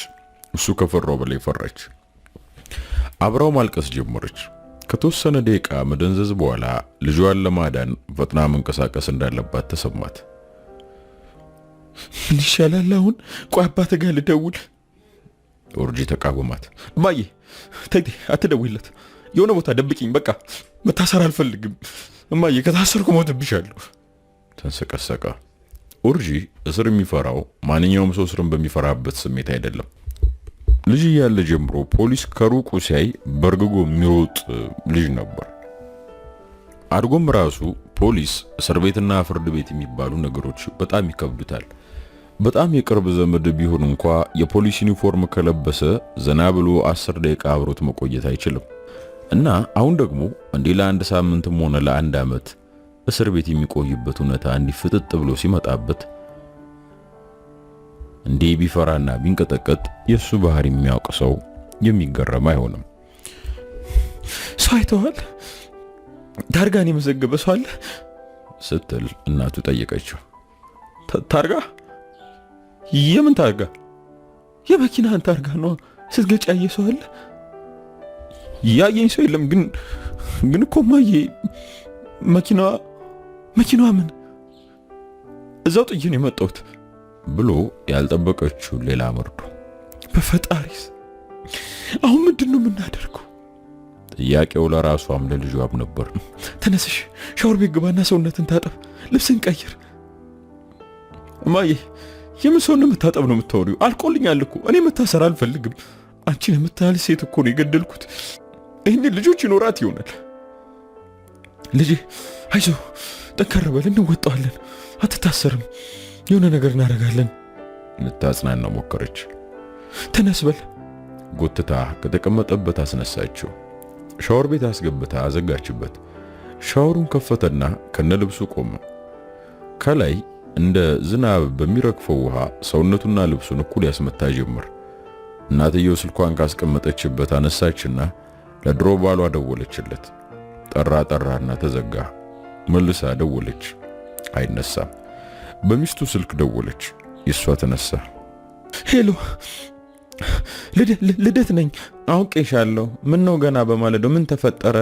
እሱ ከፈራው በላይ ፈራች። አብራው ማልቀስ ጀመረች። ከተወሰነ ደቂቃ መደንዘዝ በኋላ ልጇን ለማዳን ፈጥና መንቀሳቀስ እንዳለባት ተሰማት። ምን ይሻላል አሁን? ቆይ አባትህ ጋር ልደውል። ኡርጂ ተቃወማት። ማይ ተይ አትደውይለት፣ የሆነ ቦታ ደብቂኝ፣ በቃ መታሰር አልፈልግም እማዬ፣ ከታሰርኩ ሞትብሻለሁ። ተንሰቀሰቀ። ኡርጂ እስር የሚፈራው ማንኛውም ሰው እስርን በሚፈራበት ስሜት አይደለም። ልጅ ያለ ጀምሮ ፖሊስ ከሩቁ ሲያይ በርግጎ የሚሮጥ ልጅ ነበር። አድጎም ራሱ ፖሊስ፣ እስር ቤትና ፍርድ ቤት የሚባሉ ነገሮች በጣም ይከብዱታል። በጣም የቅርብ ዘመድ ቢሆን እንኳ የፖሊስ ዩኒፎርም ከለበሰ ዘና ብሎ 10 ደቂቃ አብሮት መቆየት አይችልም። እና አሁን ደግሞ እንዲህ ለአንድ ሳምንትም ሆነ ለአንድ ዓመት እስር ቤት የሚቆይበት ሁኔታ እንዲፍጥጥ ብሎ ሲመጣበት እንዲህ ቢፈራና ቢንቀጠቀጥ የሱ ባህሪ የሚያውቅ ሰው የሚገረም አይሆንም። ሰው አይተዋል? ታርጋን የመዘገበ ሰው አለ ስትል እናቱ ጠየቀችው። ታርጋ? የምን ታርጋ? የመኪናህን ታርጋ ነው። ስትገጭ ያየ ሰው አለ? ያየኝ ሰው የለም። ግን እኮ ማዬ መኪናዋ ምን እዛው ጥዬ ነው የመጣሁት ብሎ ያልጠበቀችው ሌላ መርዶ። በፈጣሪስ አሁን ምንድነው የምናደርገው? ጥያቄው ለራሷም ለልጇም ነበር። ተነስሽ ሻወር ቤት ግባና ሰውነትን ታጠብ፣ ልብስን ቀይር። እማዬ የምን ሰውነት መታጠብ ነው የምታወሪው? አልቆልኛል እኮ እኔ መታሰር አልፈልግም። አንቺን የምታህል ሴት እኮ ነው የገደልኩት። ይህን ልጆች ይኖራት ይሆናል። ልጄ አይዞህ፣ ጠንከር በል፣ እንወጣዋለን። አትታሰርም፣ የሆነ ነገር እናደርጋለን። ልታጽናናው ሞከረች። ተነስ በል። ጎትታ ከተቀመጠበት አስነሳችው። ሻወር ቤት አስገብታ አዘጋችበት። ሻወሩን ከፈተና ከነልብሱ ቆመ። ከላይ እንደ ዝናብ በሚረግፈው ውሃ ሰውነቱና ልብሱን እኩል ያስመታ ጀመር። እናትየው ስልኳን ካስቀመጠችበት አነሳችና ለድሮ ባሏ ደወለችለት። ጠራና ተዘጋ። መልሳ ደወለች፣ አይነሳም። በሚስቱ ስልክ ደወለች፣ የሷ ተነሳ። ሄሎ ልደት ነኝ፣ አውቄሻለሁ። ምን ነው ገና በማለዶ ምን ተፈጠረ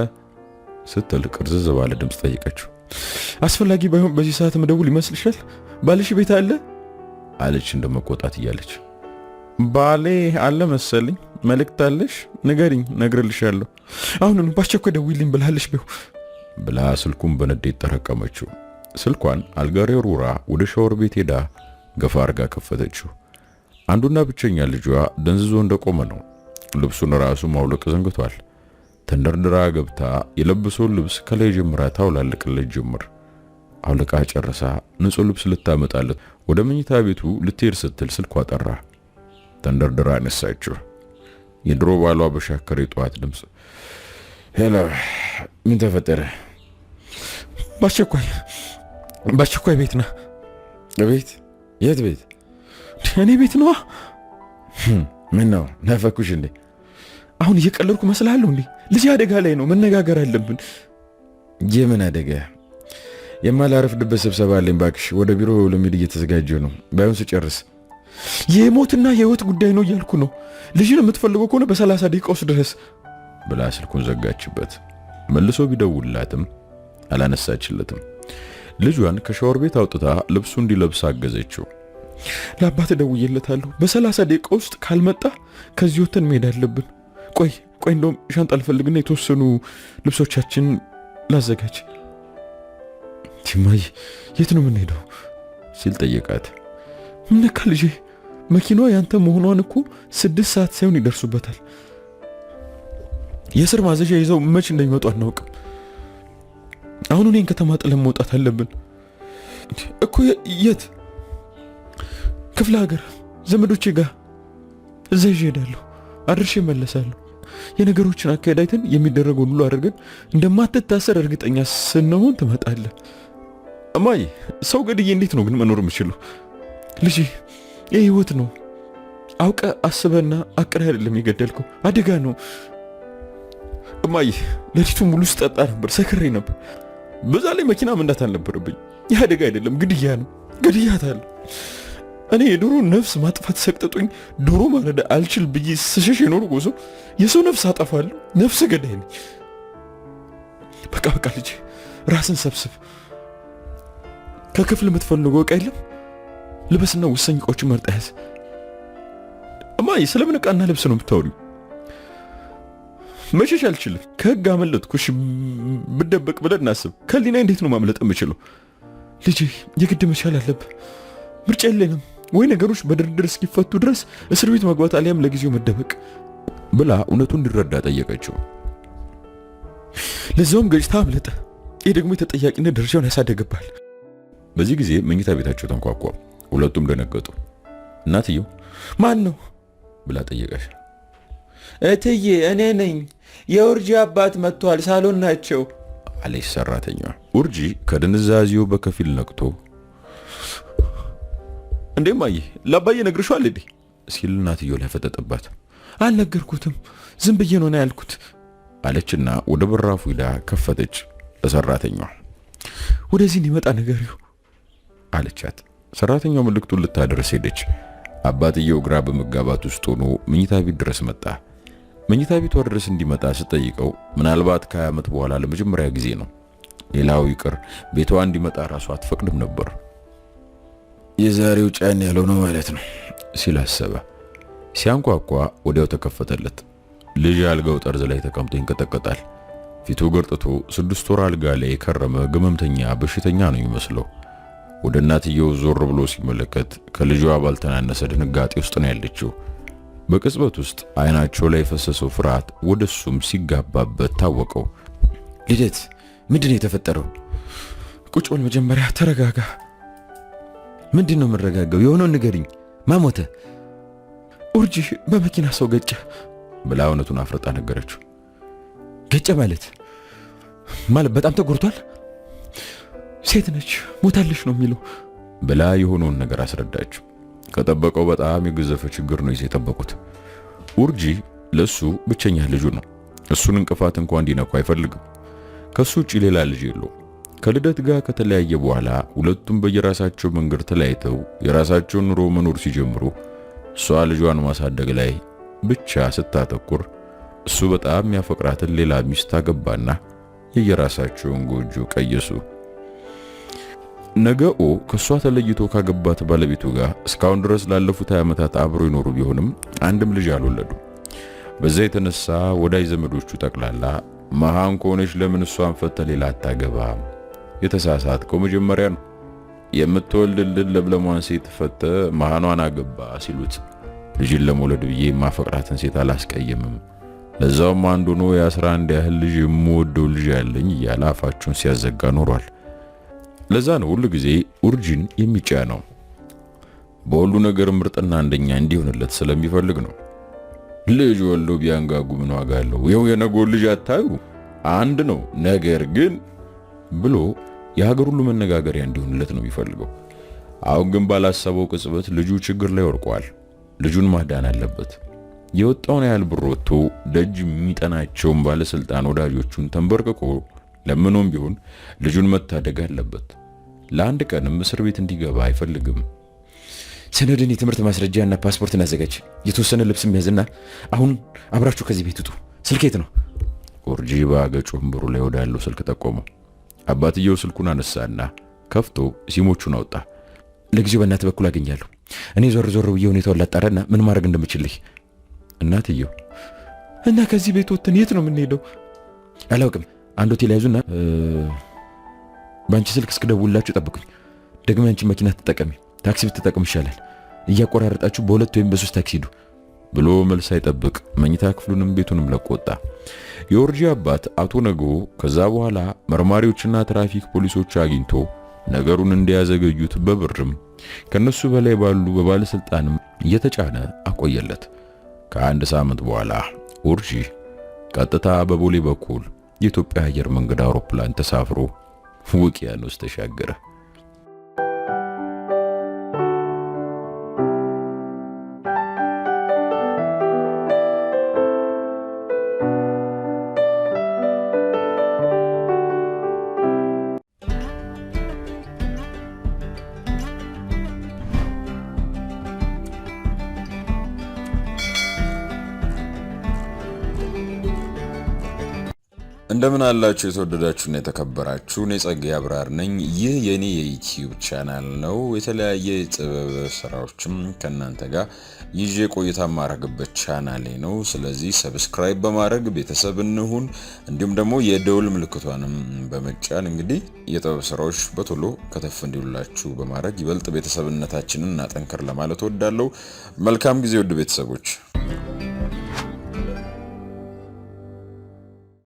ስትል ቅርዝዝ ባለ ድምፅ ጠየቀችው። አስፈላጊ ባይሆን በዚህ ሰዓት መደውል ይመስልሻል? ባልሽ ቤት አለ አለች እንደመቆጣት እያለች። ባሌ አለ መሰለኝ። መልእክት አለሽ? ንገሪኝ፣ ነግርልሻለሁ። አሁን ባስቸኳይ ደውይልኝ ብላለሽ ብላ ስልኩን በንዴት ተረቀመችው። ስልኳን አልጋሬ ሩራ ወደ ሻወር ቤት ሄዳ ገፋ አርጋ ከፈተችው። አንዱና ብቸኛ ልጇ ደንዝዞ እንደቆመ ነው። ልብሱን ራሱ ማውለቅ ዘንግቷል። ተንደርድራ ገብታ የለበሰውን ልብስ ከላይ ጀምራ ታውላልቅለት ጀመር። አውልቃ ጨርሳ ንጹህ ልብስ ልታመጣለት ወደ መኝታ ቤቱ ልትሄድ ስትል ስልኳ ጠራ። ተንደርድራ አነሳችው። የድሮ ባሏ በሻከረ ጧት ድምጽ። ሄሎ፣ ምን ተፈጠረ? በአስቸኳይ ቤት ና። ቤት? የት ቤት? እኔ ቤት ነዋ። ምን ነው ናፈኩሽ እንዴ? አሁን እየቀለድኩ መስላለሁ እንዴ? ልጅ አደጋ ላይ ነው፣ መነጋገር አለብን። የምን አደጋ? የማላረፍድበት ስብሰባ አለኝ ባክሽ። ወደ ቢሮ ለመሄድ እየተዘጋጀሁ ነው። ባይሆን ስጨርስ። የሞትና የህይወት ጉዳይ ነው እያልኩ ነው። ልጅን የምትፈልገው ከሆነ በ30 ደቂቃ ውስጥ ድረስ ብላ ስልኩን ዘጋችበት። መልሶ ቢደውልላትም አላነሳችለትም። ልጇን ከሻወር ቤት አውጥታ ልብሱ እንዲለብስ አገዘችው። ለአባት ደውዬለታለሁ። በ30 ደቂቃ ውስጥ ካልመጣ ከዚህ ወተን መሄድ አለብን። ቆይ እንደውም ሻንጣ ልፈልግና የተወሰኑ ልብሶቻችን ላዘጋጅ። ቲማይ የት ነው የምንሄደው ሲል ጠየቃት። ምነካ ልጄ፣ መኪናዋ ያንተ መሆኗን እኮ 6 ሰዓት ሳይሆን ይደርሱበታል። የስር ማዘዣ ይዘው መች እንደሚመጡ አናውቅም። አሁን እኔን ከተማ ጥለን መውጣት አለብን እኮ። የት? ክፍለ ሀገር ዘመዶቼ ጋር እዛ ይዤ እሄዳለሁ። አድርሼ እመለሳለሁ። የነገሮችን አካሄድ አይተን የሚደረገውን ሁሉ አድርገን እንደማትታሰር እርግጠኛ ስንሆን ትመጣለህ። እማዬ፣ ሰው ገድዬ እንዴት ነው ግን መኖር የምችለው? ልጄ፣ ይህ ህይወት ነው። አውቀ አስበና አቅረህ አይደለም የገደልከው፣ አደጋ ነው። እማዬ፣ ሌሊቱን ሙሉ ስጠጣ ነበር፣ ሰክሬ ነበር። በዛ ላይ መኪና መንዳት አልነበረብኝ። ይህ አደጋ አይደለም፣ ግድያ ነው። ግድያታለሁ። እኔ የዶሮ ነፍስ ማጥፋት ሰቅጥጦኝ ዶሮ ማረድ አልችል ብዬ ስሸሽ የኖርኩ ሰው የሰው ነፍስ አጠፋለሁ። ነፍስ ገዳይ ነኝ። በቃ ልጄ፣ ራስን ሰብስብ። ከክፍል የምትፈልገው ዕቃ የለም? ልበስና ወሳኝ ዕቃዎችን መርጠህ ያዝ። እማዬ፣ ስለምን ዕቃና ልብስ ነው የምታወሪው? መሸሽ አልችልም። ከህግ አመለጥኩሽ ብደበቅ ብለን እናስብ። ከሊና እንዴት ነው ማምለጥ የምችለው? ልጄ፣ የግድ መቻል አለብህ። ምርጫ የለንም። ወይ ነገሮች በድርድር እስኪፈቱ ድረስ እስር ቤት መግባት አሊያም ለጊዜው መደበቅ ብላ እውነቱን እንዲረዳ ጠየቀችው። ለዛውም ገጭታ አምለጠ። ይህ ደግሞ የተጠያቂነት ደረጃውን ያሳደግባል። በዚህ ጊዜ መኝታ ቤታቸው ተንኳኳ። ሁለቱም ደነገጡ። እናትየው ማን ነው ብላ ጠየቀች። እትዬ፣ እኔ ነኝ። የኡርጂ አባት መጥቷል፣ ሳሎን ናቸው አለች ሰራተኛዋ። ኡርጂ ከድንዛዜው በከፊል ነቅቶ እንዴ ማዬ፣ ለአባዬ ነግርሻል እንዴ ሲል እናትየው ላይ ፈጠጠባት። አልነገርኩትም፣ ዝም ብዬ ነው ያልኩት አለችና ወደ በራፉ ሄዳ ከፈተች። ለሰራተኛዋ ወደዚህ እንዲመጣ ንገሪው አለቻት። ሰራተኛው መልእክቱን ልታደርስ ሄደች። አባትየው ግራ በመጋባት ውስጥ ሆኖ መኝታ ቤት ድረስ መጣ። መኝታ ቤቷ ድረስ እንዲመጣ ስጠይቀው ምናልባት ከ20 ዓመት በኋላ ለመጀመሪያ ጊዜ ነው። ሌላው ይቅር ቤቷ እንዲመጣ ራሷ አትፈቅድም ነበር። የዛሬው ጫን ያለው ነው ማለት ነው ሲል አሰበ። ሲያንኳኳ ወዲያው ተከፈተለት። ልጅ አልጋው ጠርዝ ላይ ተቀምጦ ይንቀጠቀጣል። ፊቱ ገርጥቶ 6 ወር አልጋ ላይ የከረመ ግመምተኛ በሽተኛ ነው የሚመስለው። ወደ እናትየው ዞር ብሎ ሲመለከት ከልጇ ባልተናነሰ ድንጋጤ ውስጥ ነው ያለችው። በቅጽበት ውስጥ አይናቸው ላይ የፈሰሰው ፍርሃት ወደሱም ሲጋባበት ታወቀው። ልደት፣ ምንድነው የተፈጠረው? ቁጭ በል መጀመሪያ፣ ተረጋጋ። ምንድነው የምረጋጋው? የሆነውን ንገሪኝ። ማን ሞተ? ኡርጂ በመኪና ሰው ገጨ ብላ እውነቱን አፍርጣ ነገረችው። ገጨ ማለት በጣም ተጎድቷል? ሴት ነች፣ ሞታለች ነው የሚለው ብላ የሆነውን ነገር አስረዳችው። ከጠበቀው በጣም የገዘፈ ችግር ነው የጠበቁት። ኡርጂ ለሱ ብቸኛ ልጁ ነው። እሱን እንቅፋት እንኳን እንዲነኩ አይፈልግም። ከሱ ውጪ ሌላ ልጅ የለው። ከልደት ጋር ከተለያየ በኋላ ሁለቱም በየራሳቸው መንገድ ተለያይተው የራሳቸውን ኑሮ መኖር ሲጀምሩ እሷ ልጇን ማሳደግ ላይ ብቻ ስታተኩር እሱ በጣም ያፈቅራትን ሌላ ሚስት አገባና የየራሳቸውን ጎጆ ቀየሱ። ነገኦ ከሷ ተለይቶ ካገባት ባለቤቱ ጋር እስካሁን ድረስ ላለፉት 20 ዓመታት አብሮ ይኖሩ ቢሆንም አንድም ልጅ አልወለዱ። በዛ የተነሳ ወዳጅ ዘመዶቹ ጠቅላላ መሃን ከሆነች ለምን እሷን ፈተ ሌላ አታገባም? የተሳሳትከው መጀመሪያ ነው። የምትወልድልን ለብለሟን ሴት ፈተ መሃኗን አገባ ሲሉት ልጅን ለመውለድ ብዬ ማፈቅራትን ሴት አላስቀየምም፣ ለዛውም አንዱ ነው የ11 ያህል ልጅ የምወደው ልጅ ያለኝ እያለ አፋቸውን ሲያዘጋ ኖሯል። ለዛ ነው ሁሉ ጊዜ ኡርጂን የሚጫነው። በሁሉ ነገር ምርጥና አንደኛ እንዲሆንለት ስለሚፈልግ ነው። ልጅ ወልዶ ቢያንጋጉ ምን ዋጋ አለው? ይኸው የነገው ልጅ አታዩ አንድ ነው። ነገር ግን ብሎ የሀገር ሁሉ መነጋገሪያ እንዲሆንለት ነው የሚፈልገው። አሁን ግን ባላሰበው ቅጽበት ልጁ ችግር ላይ ወድቋል። ልጁን ማዳን አለበት። የወጣውን ያህል ብር ወጥቶ ደጅ የሚጠናቸውን ባለስልጣን ወዳጆቹን ተንበርክኮ ለምኖም ቢሆን ልጁን መታደግ አለበት። ለአንድ ቀንም እስር ቤት እንዲገባ አይፈልግም። ሰነድን፣ የትምህርት ማስረጃና ፓስፖርትን አዘጋጅ፣ የተወሰነ ልብስም ያዝና አሁን አብራችሁ ከዚህ ቤት ውጡ። ስልኬት ነው? ኦርጂ በአገጩ ወንበሩ ላይ ወዳለው ስልክ ጠቆመው። አባትየው ስልኩን አነሳና ከፍቶ ሲሞቹን አወጣ። ለጊዜው በእናትህ በኩል አገኛለሁ። እኔ ዞር ዞር ብዬ ሁኔታውን ላጣራና ምን ማድረግ እንደምችልህ። እናትየው እና ከዚህ ቤት ወጥተን የት ነው የምንሄደው? አላውቅም። አንድ ሆቴል ያዙና በአንቺ ስልክ እስክደውልላችሁ ጠብቁኝ። ደግሞ አንቺ መኪና ትጠቀሚ፣ ታክሲ ብትጠቀም ይሻላል። እያቆራረጣችሁ በሁለት ወይም በሶስት ታክሲ ሂዱ ብሎ መልስ አይጠብቅ መኝታ ክፍሉንም ቤቱንም ለቆ ወጣ። የኦርጂ አባት አቶ ነገ ከዛ በኋላ መርማሪዎችና ትራፊክ ፖሊሶች አግኝቶ ነገሩን እንዲያዘገዩት በብርም ከነሱ በላይ ባሉ በባለስልጣንም እየተጫነ አቆየለት። ከአንድ ሳምንት በኋላ ኦርጂ ቀጥታ በቦሌ በኩል የኢትዮጵያ አየር መንገድ አውሮፕላን ተሳፍሮ ውቅያኖስ ተሻገረ። እንደምን አላችሁ የተወደዳችሁና የተከበራችሁ? እኔ ጸጋዬ አብራር ነኝ። ይህ የኔ የዩቲዩብ ቻናል ነው። የተለያየ የጥበብ ስራዎችም ከናንተ ጋር ይዤ ቆይታ ማረግበት ቻናሌ ነው። ስለዚህ ሰብስክራይብ በማድረግ ቤተሰብ እንሁን። እንዲሁም ደግሞ የደውል ምልክቷንም በመጫን እንግዲህ የጥበብ ስራዎች በቶሎ ከተፍ እንዲሉላችሁ በማድረግ ይበልጥ ቤተሰብነታችንን እናጠንክር ለማለት እወዳለሁ። መልካም ጊዜ ውድ ቤተሰቦች።